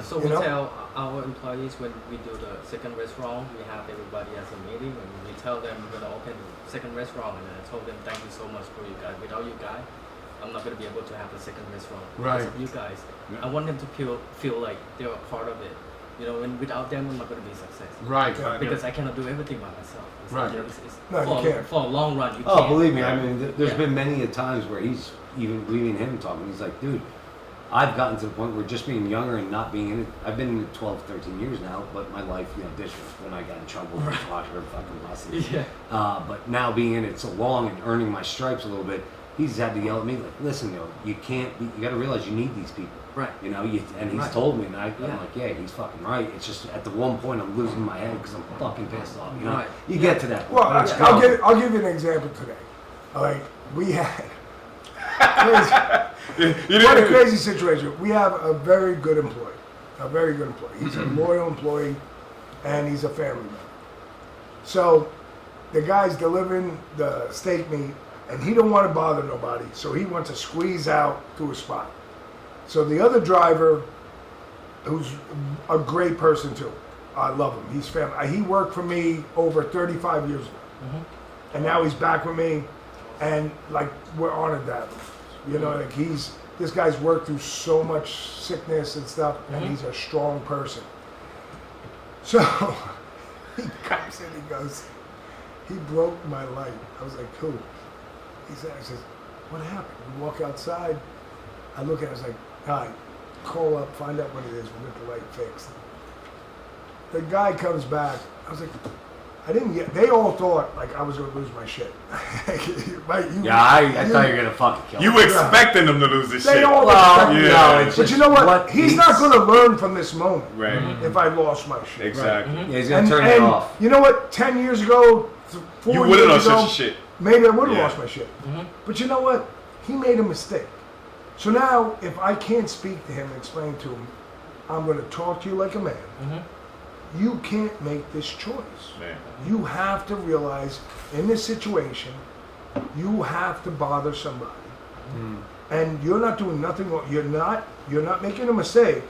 So You we know? tell our employees when we do the second restaurant, we have everybody as a meeting, and we tell them we're gonna open the second restaurant, and I told them thank you so much for you guys. Without you guys, I'm not gonna be able to have the second restaurant Right. because of you guys. Yeah. I want them to feel like they're a part of it. You know, and without them, I'm not gonna be a success. Right. Yeah. Because I cannot do everything by myself. It's Right. It's No, you can't. For a long run, you Oh, can't. believe me, I mean, there's Yeah. been many a times where he's even me and him talking. He's like, dude, I've gotten to the point where just being younger and not being in it. I've been in it 12, 13 years now, but my life, you know, this was when I got in trouble, dishwasher, fucking busted. Yeah. But now being in it so long and earning my stripes a little bit, he's had to yell at me like, listen, yo, you can't be, you got to realize you need these people. Right. You know, and he's Right. told me, and I'm Yeah. like, yeah, he's fucking right. It's just at the one point I'm losing my head because I'm fucking pissed off. You know, Right. you get to that. Well, point. I'll give you an example today. All right, we had crazy, what a crazy situation. We have a very good employee, He's a loyal employee, and he's a family member. So the guy's delivering the steak meat, and he don't want to bother nobody, so he wants to squeeze out to a spot. So the other driver, who's a great person too, I love him. He's family. He worked for me over 35 years ago, and now he's back with me, and like we're honored to have him. You know, like this guy's worked through so much sickness and stuff, and he's a strong person. So he comes in, he goes, he broke my light. I was like, cool. He says, what happened? We walk outside. I look at it, I was like, all right, call up, find out what it is. We'll get the light fixed. The guy comes back. I was like, I didn't get. They all thought like I was gonna lose my shit. Right, I thought you were gonna fucking kill You him. expecting them to lose this They shit. all Well, Yeah. no, it's But just you know what? He's not he's- gonna learn from this moment. Right. If I lost my shit. Exactly. Yeah, he's gonna turn it off. You know what? 10 years ago, 4 You years wouldn't ago, have such a shit. maybe I would have Yeah. lost my shit. But you know what? He made a mistake. So now, if I can't speak to him and explain to him, I'm going to talk to you like a man. You can't make this choice. Man. You have to realize in this situation, you have to bother somebody. And you're not doing nothing wrong. You're not making a mistake,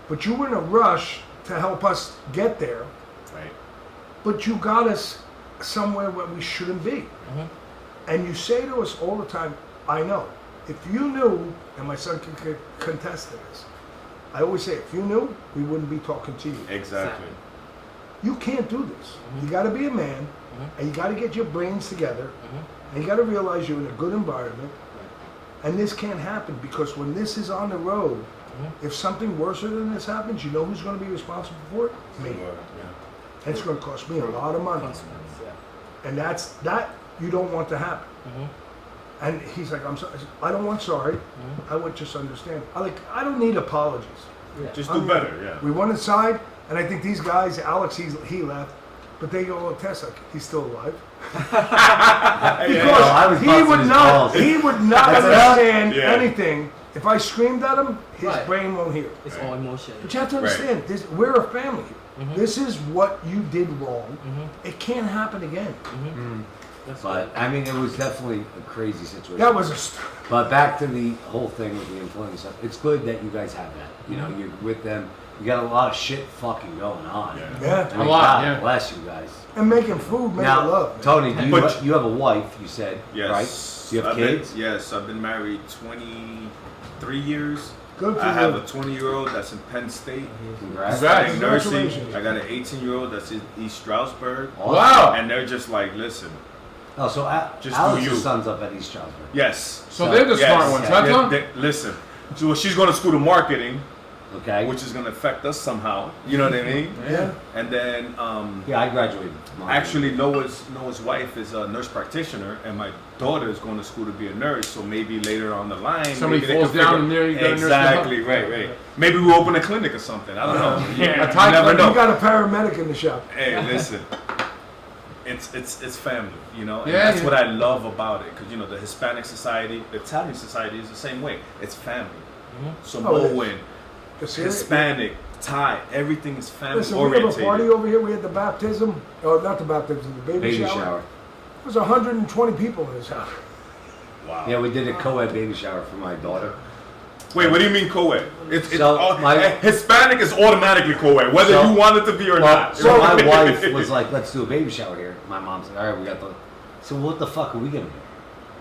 but you were in a rush to help us get there. Right. But you got us somewhere where we shouldn't be. And you say to us all the time, I know. If you knew, and my son can contest to this, I always say, if you knew, we wouldn't be talking to you. Exactly. You can't do this. You got to be a man, and you got to get your brains together, and you got to realize you're in a good environment, and this can't happen because when this is on the road, if something worse than this happens, you know who's going to be responsible for it? Me. And it's going to cost me a lot of money. And that you don't want to happen. And he's like, I'm sorry. I said, I don't want sorry. I want just understand. I don't need apologies. Just do better, yeah. We went inside, and I think these guys, Alex, he left, but they go test like he's still alive. I was Because busting his balls. he would not That's understand Yeah. anything. If I screamed at him, his Right. brain won't hear. It's all emotion. But you have to understand, we're a family here. This is what you did wrong. It can't happen again. But I mean, it was definitely a crazy situation. That was But back to the whole thing with the employment stuff. It's good that you guys have that. You know, you're with them. You got a lot of shit fucking going on. yeah. I mean, A lot, God yeah. bless you guys. And making food, making Now, love. Tony, do you, But- you have a wife? You said, Yes. right? Do you have kids? Yes, I've been married 23 years. Good for I have you. a 20-year-old that's in Penn State Congrats. studying nursing. Congratulations. I got an 18-year-old that's in East Stroudsburg. Awesome. Wow. And they're just like, listen, Oh, so Just do Alex's you. son's up at East Stroudsburg. yes. So they're the smart Yes. ones, Yeah. huh, Tom? Listen, so she's going to school of marketing, Okay. which is going to affect us somehow. You know what I mean? Yeah. And then Yeah, I graduated. actually Noah's wife is a nurse practitioner, and my daughter is going to school to be a nurse. So maybe later on the line, Somebody maybe they falls can down figure- and there you got a nurse to Exactly, help. right. Maybe we open a clinic or something. I don't know. Yeah, a You Thai never clinic. know. You got a paramedic in the shop. Hey, listen. It's family, you know, and Yeah, that's yeah. what I love about it. Because the Hispanic society, the Italian society is the same way. It's family. Samoan, Hispanic, Thai, everything is family Listen, we have a oriented. party over here. We had the baptism. Oh, not the baptism, the baby shower. There was 120 people in this house. Wow. Yeah, we did a co-ed baby shower for my daughter. Wait, what do you mean co-ed? It's So, Hispanic is automatically co-ed, whether So- you want it to be or not. So my wife was like, "Let's do a baby shower here." My mom said, "All right, we got the." So what the fuck are we gonna do?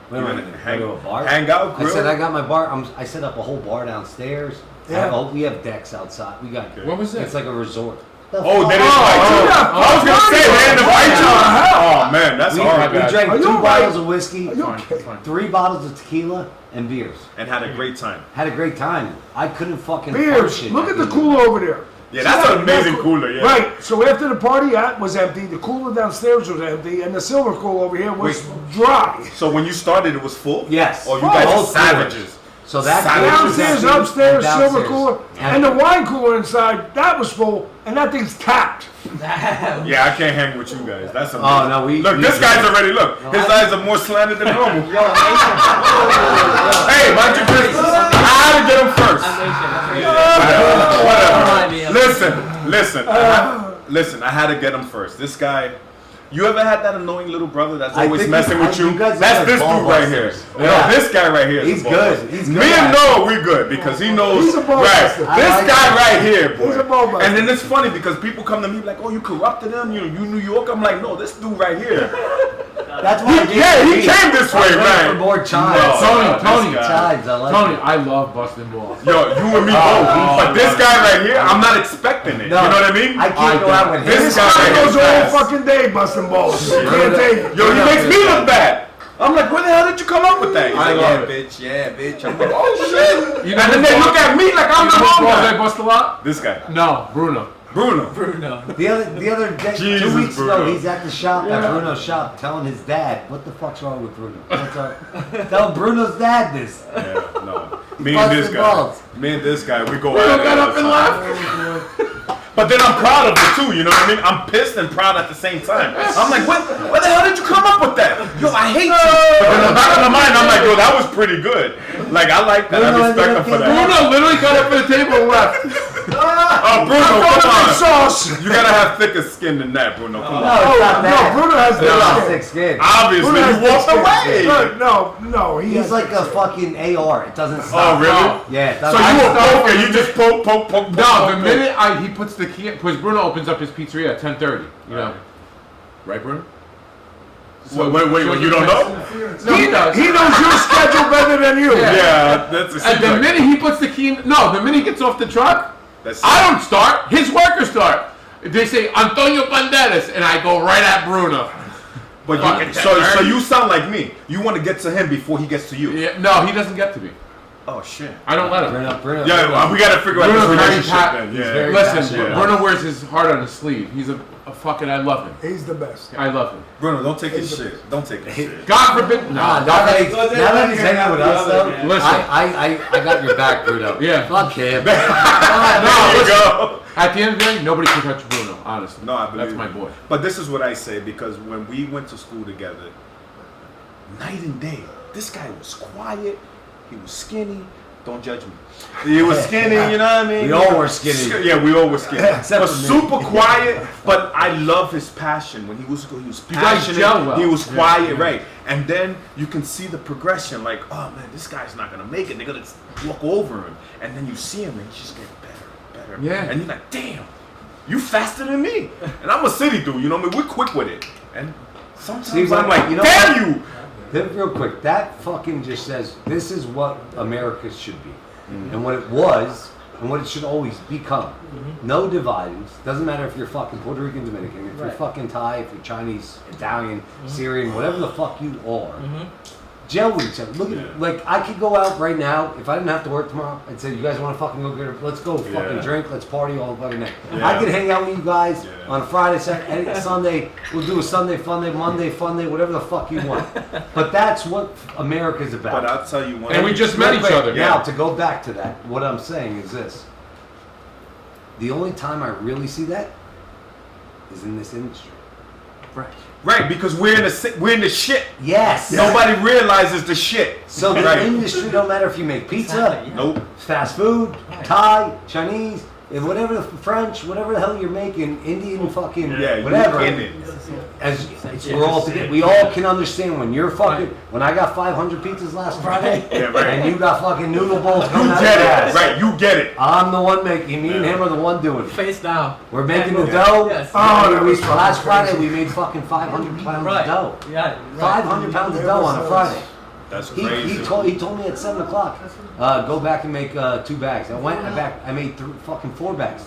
What am I gonna hang- go to a bar? hang out, I said grill? I got my bar. I set up a whole bar downstairs. Yeah. We have decks outside. We got. What was that? It's like a resort. Oh, they didn't invite you? I was gonna say they didn't invite you. Oh man, that's We, hard. we drank Are you 2 all bottles right? of whiskey, Are you Fine, okay? fine. 3 bottles of tequila, and beers. And had a great time. Had a great time. I couldn't fucking Beers. function. Look at the cooler over there. Yeah, that's an amazing cooler. Yeah. Right. So after the party was empty, the cooler downstairs was empty, and the silver cooler over here was dry. So when you started, it was full. Yes. Or you Oh, guys whole are savages. So that Downstairs, was upstairs, and silver downstairs. cooler, and the wine cooler inside that was full, and that thing's tapped. Yeah, I can't hang with you guys. That's amazing. Oh no, we Look, we this guy's already his eyes are more slanted than normal. Hey, mind you, Chris, I had to get him first. Whatever. Listen. I had to get him first. This guy. You ever had that annoying little brother that's I always think messing with you? you guys That's are this ball dude right here. busters. No, Yeah. this guy right here. is He's a ball good. buster. He's Me good and at it. Noah, we good because he knows. He's a ball right. buster. I This like guy it. right here, boy. He's a ball buster. And then it's funny because people come to me like, "Oh, you corrupted him. You New York." I'm like, "No, this dude right here." That's why He came this way, man. For more chives. No. Tony, this guy. Chives, I like Tony, it. I love busting balls. Yo, you and me both. But this guy right here, I'm not expecting it. No, You know what I mean? I can't go out with him. This This guy guy right here goes is all fast. fucking day busting balls. You can't take it. Yo, he makes me look bad. I'm like, where the hell did you come up with that? He's I like, love yeah, bitch, yeah, bitch. I'm like, oh shit. You know And then who they balls- look at me like I'm You the know wrong whose balls I guy. bust a lot? This guy. No, Bruno. Bruno. The other day, Jesus, 2 weeks Bruno. ago, he's at the shop, at Bruno's shop, telling his dad, what the fuck's wrong with Bruno? What's up? Tell Bruno's dad this. Yeah, no. Me and this guy, we go Bruno at it got all up the and time. left. But then I'm proud of it too, you know what I mean? I'm pissed and proud at the same time. I'm like, what the hell did you come up with that? Yo, I hate you. But in the back of my mind, I'm like, yo, that was pretty good. Like, I like that. I respect him for that. Bruno literally got up from the table and left. Oh, Bruno, come on. Sauce. You gotta have thicker skin than that, Bruno. Come on. No, it's not that. Bruno has thick skin. Obviously, Bruno has you walked thick skin. away. No, He's like a fucking AR. It doesn't Oh, stop. really? Yeah. It So doesn't you a stop. poker, you just poke. No, the minute he puts the key, because Bruno opens up his pizzeria at 10:30. You know, right, Bruno? So wait, you don't know? He does. He knows your schedule better than you. Yeah, that's a And the secret. minute he puts the key in, the minute he gets off the truck, I don't start. His workers start. They say Antonio Banderas, and I go right at Bruno. But so you sound like me. You want to get to him before he gets to you. Yeah, no, he doesn't get to me. Oh shit. I don't let him. Bruno. Yeah, we gotta figure out Bruno's this very relationship then. Yeah. very Listen, passionate. Bruno wears his heart on his sleeve. He's a fucking. I love him. He's the best. I love him. Bruno, don't take his shit. Don't take his shit. God forbid. Now No, that he's hanging with us, though, Listen. I got your back, Bruno. Yeah. Fuck him. There you go. At the end of the day, nobody can touch Bruno. Honestly. No, I believe That's my you. boy. But this is what I say because when we went to school together, night and day, this guy was quiet. He was skinny. Don't judge me. He was skinny, you know what I mean? We all were skinny. Yeah, we all were skinny. Except But for me. super quiet. But I love his passion. When he was guys passionate. gel well. He was Yeah. quiet, right? And then you can see the progression. Like, oh man, this guy's not gonna make it. They're gonna walk over him, and then you see him, and he just get better. Yeah. And you're like, damn, you faster than me. And I'm a city dude. You know what I mean? We're quick with it. And sometimes See, I'm like, you know damn what? you. Real quick, that fucking just says this is what America should be, and what it was, and what it should always become. No dividends. Doesn't matter if you're fucking Puerto Rican, Dominican, if you're fucking Thai, if you're Chinese, Italian, Syrian, whatever the fuck you are. Gel with each other. Look at like I could go out right now if I didn't have to work tomorrow and say you guys want to fucking go get a, let's go fucking drink, let's party all fucking night. Yeah. I could hang out with you guys on Friday, Saturday, Sunday. We'll do a Sunday fun day, Monday fun day, whatever the fuck you want. But that's what America's about. But I'll tell you one. And we just met each other. Now to go back to that, what I'm saying is this: the only time I really see that is in this industry. Right, because we're in the shit. Yes. Nobody realizes the shit. So the Right. industry don't matter if you make pizza, Exactly, yeah. Nope. fast food, Thai, Chinese, and whatever the French, whatever the hell you're making, Indian, fucking Yeah, whatever. you in it. As we're all together, we all can understand when you're fucking. When I got 500 pizzas last Friday, Yeah, right. and you got fucking noodle bowls You coming out of get your it. ass. Right, you get it. I'm the one making. Me and him are the one doing it. Face down. We're making the dough. Yes. Oh, that was Last fucking Friday crazy. we made fucking 500 pounds Right. of dough. Yeah. Right. 500 pounds of dough on a Friday. That's He crazy. told me at 7 o'clock, go back and make 2 bags. I went I made fucking 4 bags.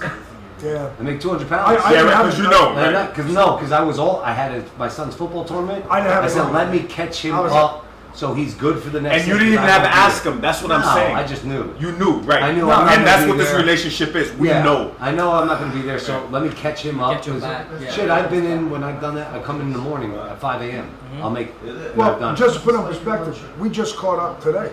Yeah. I make 200 pounds. I Yeah, didn't right, have because it. you know, And right? because I had my son's football tournament. I didn't have I it said, on. let me catch him I was- up so he's good for the next. And you day, didn't even 'cause I have to won't be ask there. him. That's what I'm No, saying. I just knew. You knew, right? I knew I'm not And that's gonna what be this there. relationship is. We Yeah, know. I know I'm not going to be there, so let me catch him up. Get your 'cause back, yeah. Shit, I've been in when I've done that. I come in the morning at 5 a.m. I'll make. when I've Well, done just to put it in perspective, we just caught up today.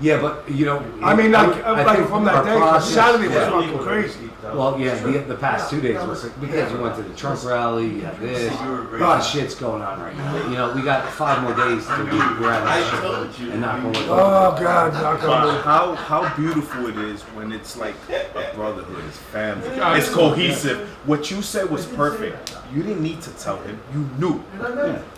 Yeah, but you know. I mean, I like think from that our day, 'cause process- Saturday was yeah. fucking crazy. Well, yeah, the past 2 days was because you went to the Trump rally, you had this, a lot of shit's going on right now. You know, we got 5 more days to be around that shit and not going. Oh God, knock on But wood. how beautiful it is when it's like a brotherhood, it's family, it's cohesive. What you said was perfect. You didn't need to tell him. You knew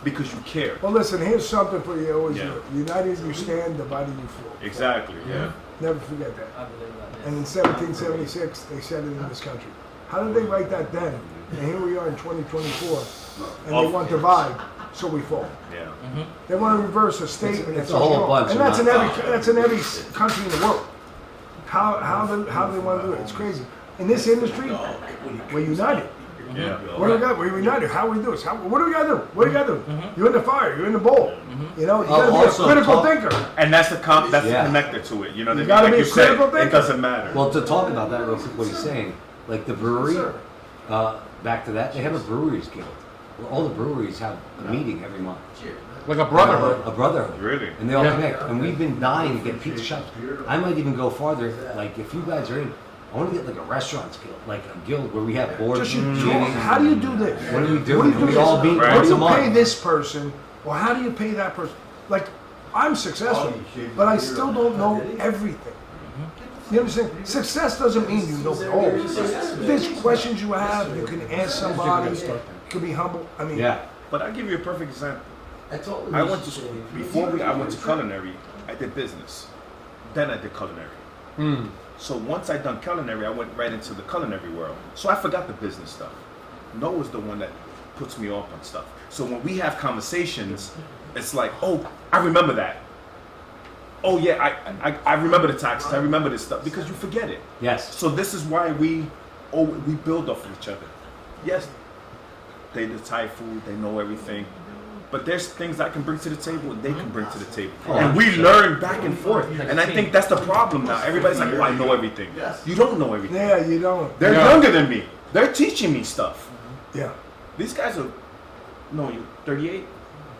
because you care. Well, listen, here's something for you. Always Yeah. united you stand, divided you fall. Exactly. Yeah. Never forget that. I believe that. And in 1776, they said it in this country. How did they write that then? And here we are in 2024, and they want to divide, so we fall. Yeah. They want to reverse a statement. It's that's a whole wrong. bunch and of that's in nonsense. every country in the world. How do they want to do it? It's crazy. In this industry, we're united. Yeah. What do we got? We're united. How we do this? What do we got to do? What do you got to do? You're in the fire. You're in the bowl. You know, you got to be a also critical talk- thinker. And that's the Yeah. connector to it. You know, You what I mean? gotta Like be you a said, critical it thinker. doesn't matter. Well, to talk about that real quick, what he's saying, like the brewery. Sir. Back to that, they have a breweries guild. Where all the breweries have a meeting every month. Like a brotherhood. A brotherhood. Really? And they all Yeah. connect. And we've been dying to get pizza shops. I might even go farther. Like if you guys are in, I want to get like a restaurants guild, like a guild where we have board Just meetings. how do you do this? What do we do? What do you do We this? all meet Right. How once do a you pay month. this person? Or how do you pay that person? Like, I'm successful, but I still don't know everything. You understand? Success doesn't mean you know it all. If there's questions you have, you can ask somebody. You can be humble. I mean, Yeah. But I'll give you a perfect example. I went to school. Before I went to culinary, I did business. Then I did culinary. So once I done culinary, I went right into the culinary world. So I forgot the business stuff. Noah's the one that puts me off on stuff. So when we have conversations, it's like, oh, I remember that. Oh yeah, I remember the taxes. I remember this stuff because you forget it. Yes. So this is why we build off of each other. Yes, they do Thai food, they know everything. But there's things I can bring to the table and they can bring to the table. And we learn back and forth. And I think that's the problem now. Everybody's like, oh, I know everything. You don't know everything. yeah, you don't. They're younger than me. They're teaching me stuff. Yeah. These guys are, no, you're 38?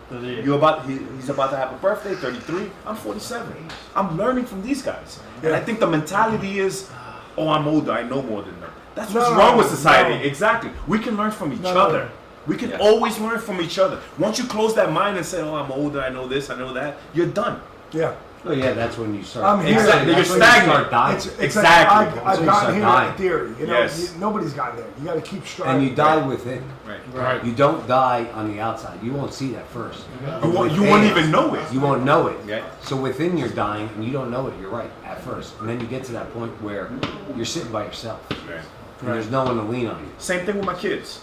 He's about to have a birthday, 33. I'm 47. I'm learning from these guys. And I think the mentality is, oh, I'm older, I know more than them. That's what's wrong with society. No. Exactly. We can learn from each other. We can always learn from each other. Once you close that mind and say, oh, I'm older, I know this, I know that, you're done. Yeah. Oh yeah, that's when you start. I'm here. Exactly. That's You're when you stagnant. start dying. It's Exactly. like So I've you gotten start here dying. in theory. You know, Yes. nobody's gotten there. You got to keep striving. And you die within. Right. You don't die on the outside. You won't see that first. You won't even know it. You won't know it. Yeah. So within you're dying and you don't know it, you're right, at first. And then you get to that point where you're sitting by yourself. Right. And there's no one to lean on you. Same thing with my kids.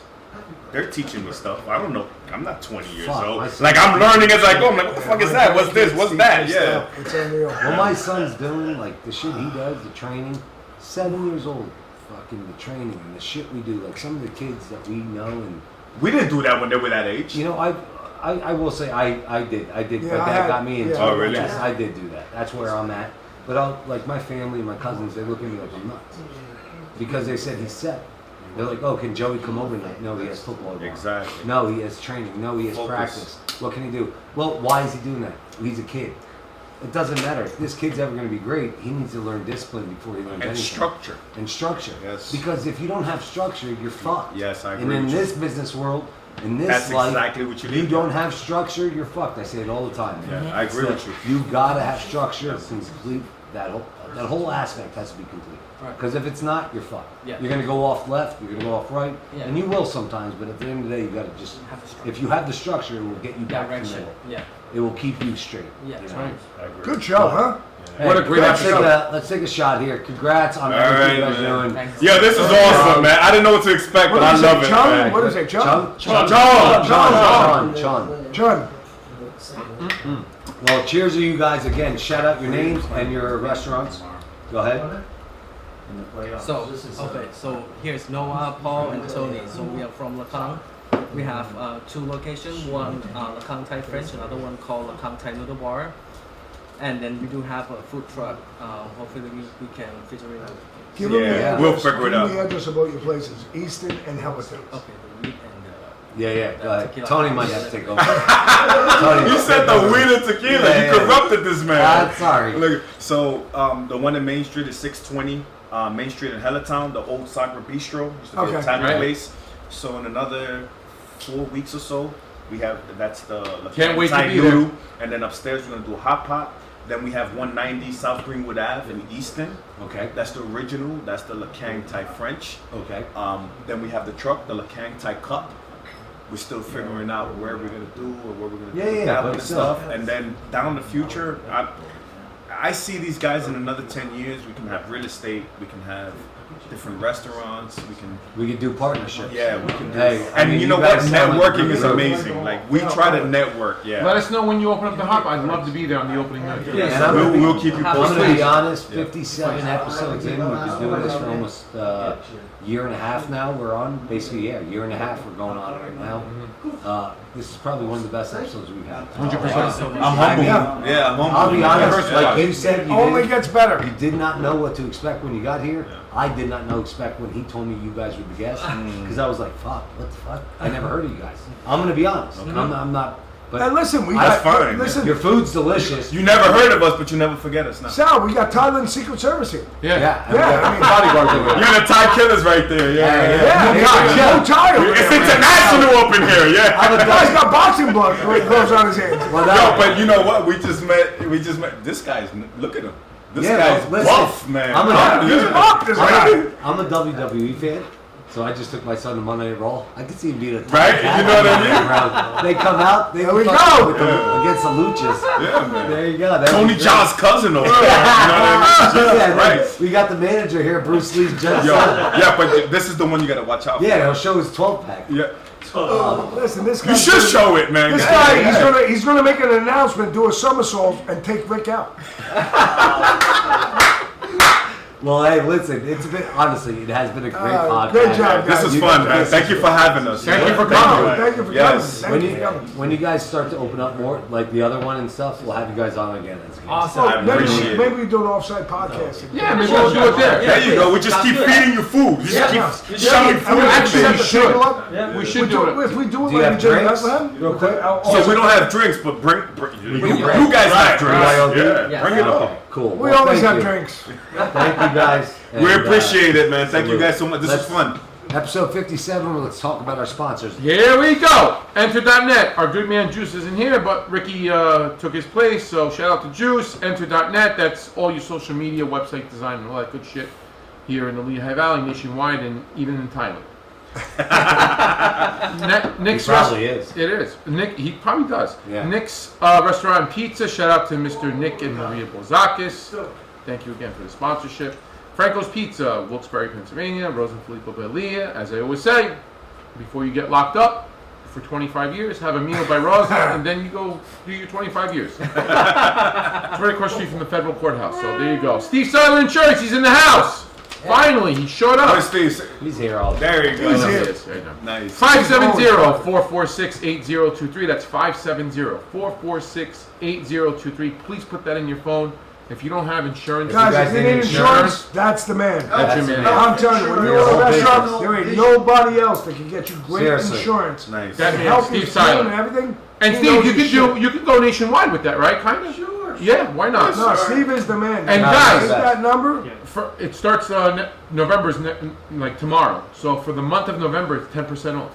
They're teaching me stuff. I don't know. I'm not 20 years Fuck, old. my son- Like I'm learning as I go. I'm like, what the fuck is that? What's this? What's that? Yeah. It's unreal. What my son's doing, like the shit he does, the training, 7 years old, fucking the training and the shit we do, like some of the kids that we know and We didn't do that when they were that age. you know, I will say I did. Yeah, my I dad had- got me into yeah. it. Oh, really? Yes, I did do that. That's where I'm at. But I'll, like my family, my cousins, they look at me like I'm nuts. Because they said he's set. They're like, oh, can Joey come over tonight? No, he has football tomorrow. Exactly. No, he has training. No, he has Focus. practice. What can he do? Well, why is he doing that? He's a kid. It doesn't matter. If this kid's ever going to be great, he needs to learn discipline before he learns And anything. structure. And structure. Yes. Because if you don't have structure, you're fucked. Yes, I And agree in with you. this business world, in this That's life, exactly what you you need. don't have structure, you're fucked. I say it all the time. Man. Yeah, I agree with you. You gotta have structure to complete that whole aspect has to be complete. Right. Because if it's not, you're fucked. Yeah. You're gonna go off left, you're gonna go off right, Yeah. and you will sometimes. But at the end of the day, you gotta just Have the structure. if you have the structure, it will get you back to the Direction. middle. Yeah. It will keep you straight. Yeah. you That's know? right. I agree. Good show, huh? Hey, What a great let's take episode. let's take a shot here. Congrats on All everything right, you guys are man. doing. Thanks. Yeah, this is awesome, man. I didn't know what to expect, but What I is love it, it. Chung? man. What is it, Chung? Chun. Chung. Well, cheers to you guys again. Shout out your names and your restaurants. Go ahead. So, okay, so here's Noah, Paul, and Tony. So we are from Lakang. We have two locations, one Lakang Thai French, another one called Lakang Thai Noodle Bar. And then we do have a food truck. Hopefully we can figure it out. Give them the Yeah, address. we'll figure it Give out. them the address about your places, Easton and Hellerton. Okay, the wheat and Yeah. Go ahead. Tequila. Tony might have to take over. Tony, You said the weed and tequila. Yeah, You corrupted this man. Sorry. Look, so the one in Main Street is 620 Main Street in Hellatown, the old Sacre Bistro. Used to be Okay. a Italian Right. place. So in another 4 weeks or so, we have that's the Can't wait to Thai be there. noodle. And then upstairs we're gonna do a hot pot. Then we have 190 South Greenwood Ave in Easton. Okay. That's the original. That's the Kang Thai French. Okay. Then we have the truck, the Kang Thai Cup. We're still figuring out where we're gonna do or what we're gonna do with that but and still. stuff. And then down the future, I see these guys in another 10 years. We can have real estate. We can have different restaurants. We could do partnerships. Yeah, we can do. Hey, I and mean, you know what? guys sound like Networking a is group. amazing. Like we try to network. Yeah. Let us know when you open up the hop. I'd love to be there on the opening night. Yeah, and I'm gonna We'll keep you I'm gonna posted. be honest, 57 episodes in, we've been doing this for almost year and a half now. We're on, basically, a year and a half we're going on right now. this is probably one of the best episodes we've had. 100%. I'm humble. Yeah, I'm humble. I'll be honest, like you said, It only gets better. you did not know what to expect when you got here. I did not expect when he told me you guys were the guests, because I was like, fuck, what the fuck? I never heard of you guys. I'm gonna be honest. I'm not. But And listen, we That's got fine. listen. your food's delicious. You never heard of us, but you never forget us now. Sal, we got Thailand Secret Service here. Yeah. Yeah, Yeah, I mean, Bodyguards over there. You're the Thai killers right there. Yeah. yeah, no Thai over It's there. international up in here. Yeah. The guy's got boxing gloves on his hands. Well, Yo, but you know what? We just met. This guy's. Look at him. This guy's listen, buff, man. He's buff, this guy. I'm a WWE fan, so I just took my son to Monday Night Raw. I could see him beat a Right? You know what I mean? They come out, they There we fuck go. with against the Luchas. Yeah, man. There you go. That Tony was great. Jaa's cousin over there. You know what I mean? Yeah, Right. we got the manager here, Bruce Lee's just Yo, son. yeah, but this is the one you gotta watch out for. Yeah, he'll show his 12 pack. Yeah. Listen, this guy. You should show it, man. This guy, he's gonna make an announcement, do a somersault, and take Rick out. Well, hey, listen, it's been honestly, it has been a great podcast. Good job, guys. This is fun, man. Thank you for having us. Thank you for No, coming. thank you for Yes. coming. When Thank you for coming. when you guys start to open up more, like the other one and stuff, we'll have you guys on again. That's good. Awesome. Oh, I appreciate it. maybe we do an offside podcast. Yeah, maybe we'll do it there. There you go. We just keep feeding you food. You just keep shoving food. Actually, in we you. should. We should do it. If we do it Do you like have we did in drinks? Bethlehem, Real quick. So we don't have drinks, but bring you guys have drinks. Right. Yeah, bring it on. Cool. We Well, always thank have you. drinks. Thank you guys. We And, appreciate it, man. Thank you salute. guys so much. This is fun. Episode 57. Let's talk about our sponsors. Here we go. Enter.net. Our good man Juice isn't here, but Ricky took his place. So shout out to Juice. Enter.net. That's all your social media, website design, and all that good shit here in the Lehigh Valley, nationwide, and even in Thailand. Nick's He probably is. It is. Nick, he probably does. Yeah. Nick's Restaurant and Pizza. Shout out to Mr. Nick and Maria Bozakis. Thank you again for the sponsorship. Franco's Pizza, Wilkes-Barre, Pennsylvania. Rose and Filippo Belia. As I always say, before you get locked up for 25 years, have a meal by Rosa, and then you go do your 25 years. It's right across the street from the federal courthouse. So there you go. Steve Seiler Insurance, he's in the house. Finally, he showed up. Where's Steve? He's here all day. There you go. He's There he here. is. There you go. Nice. 570-446-8023. That's 570-446-8023. Please put that in your phone. If you don't have insurance, Guys, guys if you need need insurance, that's the man. that's your man. I'm telling you, when you're at a restaurant, there ain't nobody else that can get you great Seriously. insurance. Nice. That man, Help you Steve clean and Seiler. everything. And He Steve, knows you his could shit. you could go nationwide with that, right? Kind of. Sure. Yeah, why not? No, Steve is the man. And guys- Take that number. It starts November's like tomorrow. So for the month of November, it's 10% off.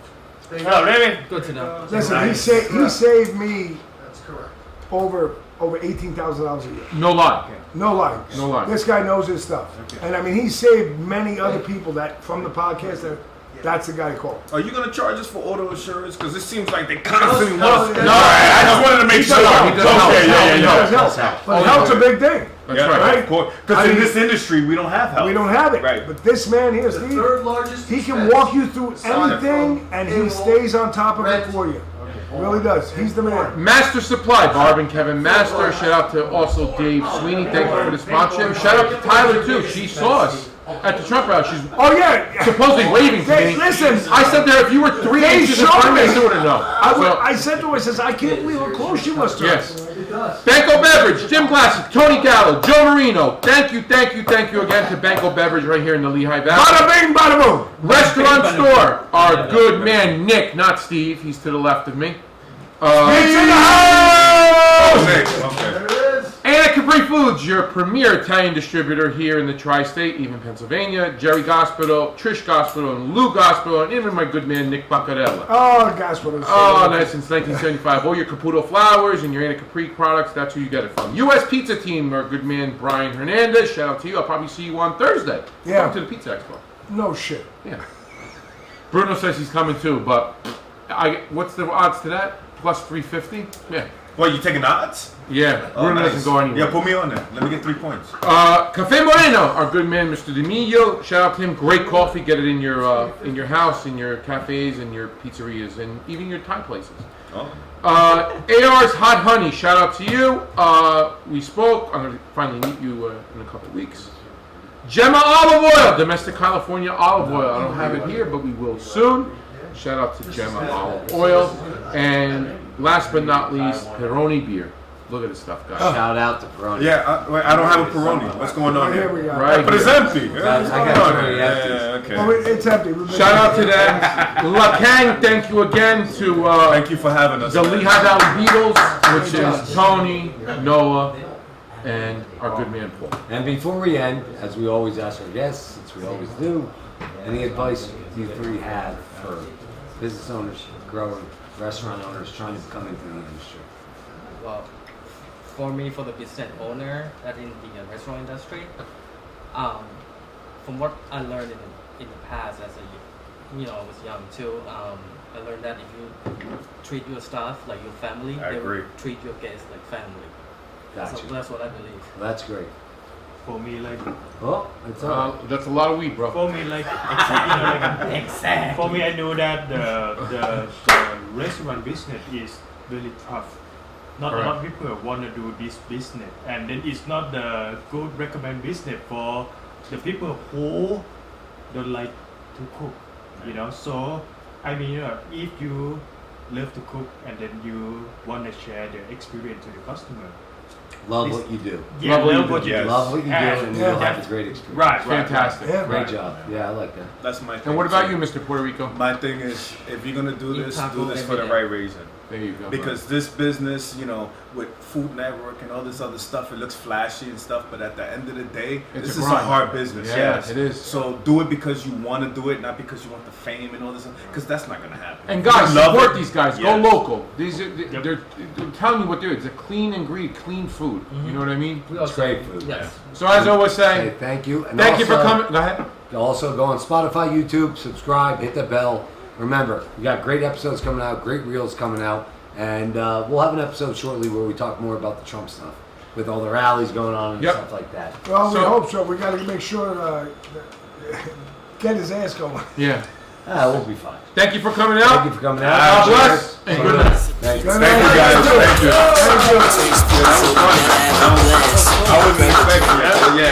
Oh, really? Good to know. Listen, Nice. he saved me That's correct. over $18,000 a year. No lie. No lie. No lie. This guy knows his stuff. And I mean, he saved many other people that from the podcast that's the guy to call. Are you gonna charge us for auto insurance? Because it seems like they constantly want. no, No, I just wanted to make sure. He does help. Okay, He yeah. does help. help. But help's a big thing. That's Yeah, right. of course. Because I in mean- this industry, we don't have help. We don't have it. Right. But this man here, The Steve, third largest he can expense. walk you through Aside anything from and he payroll, stays on top of it rent. for you. Really does. He's the man. Master Supply, Barb and Kevin Master. Shout out to also Dave Sweeney. Thank you for the sponsorship. Shout out to Tyler too. She saw us at the Trump rally. She's Oh yeah. supposedly waving to Hey, me. listen. I said to her, if you were 3 They inches in showed front of me, me. I would have known. I said to her, I says, I can't believe how close she was to us. Yes. Banco Beverage, Jim Glassy, Tony Gallo, Joe Marino. Thank you again to Banco Beverage right here in the Lehigh Valley. Bada bing, bada boom. Restaurant Store, our good man Nick, not Steve. He's to the left of me. It's in the house. Okay. There it is. And at Capri Foods, your premier Italian distributor here in the tri-state, even Pennsylvania. Jerry Gospito, Trish Gospito, and Lou Gospito, and even my good man Nick Baccarella. Oh, gosh, what is Oh, nice, since 1975. All your Caputo flowers and your Anna Capri products, that's who you get it from. U.S. Pizza Team, our good man Brian Hernandez. Shout out to you. I'll probably see you on Thursday. Yeah. Come to the Pizza Expo. No shit. Yeah. Bruno says he's coming too, but what's the odds to that? Plus 350? Yeah. What, you taking odds? Yeah. Oh, Bruno nice. doesn't go anywhere. Yeah, put me on there. Let me get 3 points. Cafe Moreno, our good man, Mr. D'Amelio. Shout out to him. Great coffee. Get it in your house, in your cafes, and your pizzerias, and even your Thai places. Oh. AR's Hot Honey. Shout out to you. We spoke. I'm going to finally meet you in a couple weeks. Gemma Olive Oil, domestic California olive oil. I don't have it here, but we will soon. Shout out to Gemma Olive Oil. And last but not least, Peroni beer. Look at this stuff, guys. Shout out to Peroni. Yeah, I don't have a Peroni. What's going on Here here? we go. Right But it's here. empty. Guys, I got What's going on Peroni here? empties. Yeah, Well, okay. it's empty. We've been- Shout out to them. La Kang, thank you again to Thank you for having us. the Lehigh Valley Beatles, which is Tony, Noah, and our good man Paul. And before we end, as we always ask our guests, since we always do, any advice you three have for business owners, growing restaurant owners trying to come into the industry? Well, for me, for the business owner that in the restaurant industry, from what I learned in the past as I was young too, I learned that if you treat your staff like your family, I they agree. will treat your guests like family. Gotcha. So that's what I believe. Well, that's great. For me, like, Oh, it's all. That's a lot of weed, bro. for me, like, for me, I know that the restaurant business is really tough. Not a lot of people want to do this business, and then it's not the good recommend business for the people who don't like to cook. So I mean, if you love to cook and then you want to share the experience to the customer, Love what you do. yeah, Love what you love what do. you do. Love what you do, and Yeah. you'll have a great experience. Right, Fantastic. Yeah. Great job. Yeah, I like that. That's my thing. And what about too. you, Mr. Puerto Rico? My thing is, if you're gonna do Eat this, taco do this for every the day. right reason. There you go. Because this business, with Food Network and all this other stuff, it looks flashy and stuff, but at the end of the day, It's this a is a grind. hard business. Yeah, Yes, it is. So do it because you want to do it, not because you want the fame and all this. Because that's not gonna happen. And guys, You love support it. these guys. Go Yes. local. These are they're telling you what they're. It's a clean ingredient, clean food. You know what I mean? We It's also, great food. Yes. So as I was Hey, saying, thank you. And thank you for also- coming. Go ahead. Also, go on Spotify, YouTube, subscribe, hit the bell. Remember, we got great episodes coming out, great reels coming out, and we'll have an episode shortly where we talk more about the Trump stuff, with all the rallies going on and Yep. stuff like that. Well, we So- hope so. We got to make sure get his ass going. Yeah. We'll be fine. Thank you for coming out. Thank you for coming out. God bless and good night. Thank you. Good Thank you night. guys. Thank you. Taste good, so we gotta have a blast. I wasn't expecting that. Yeah.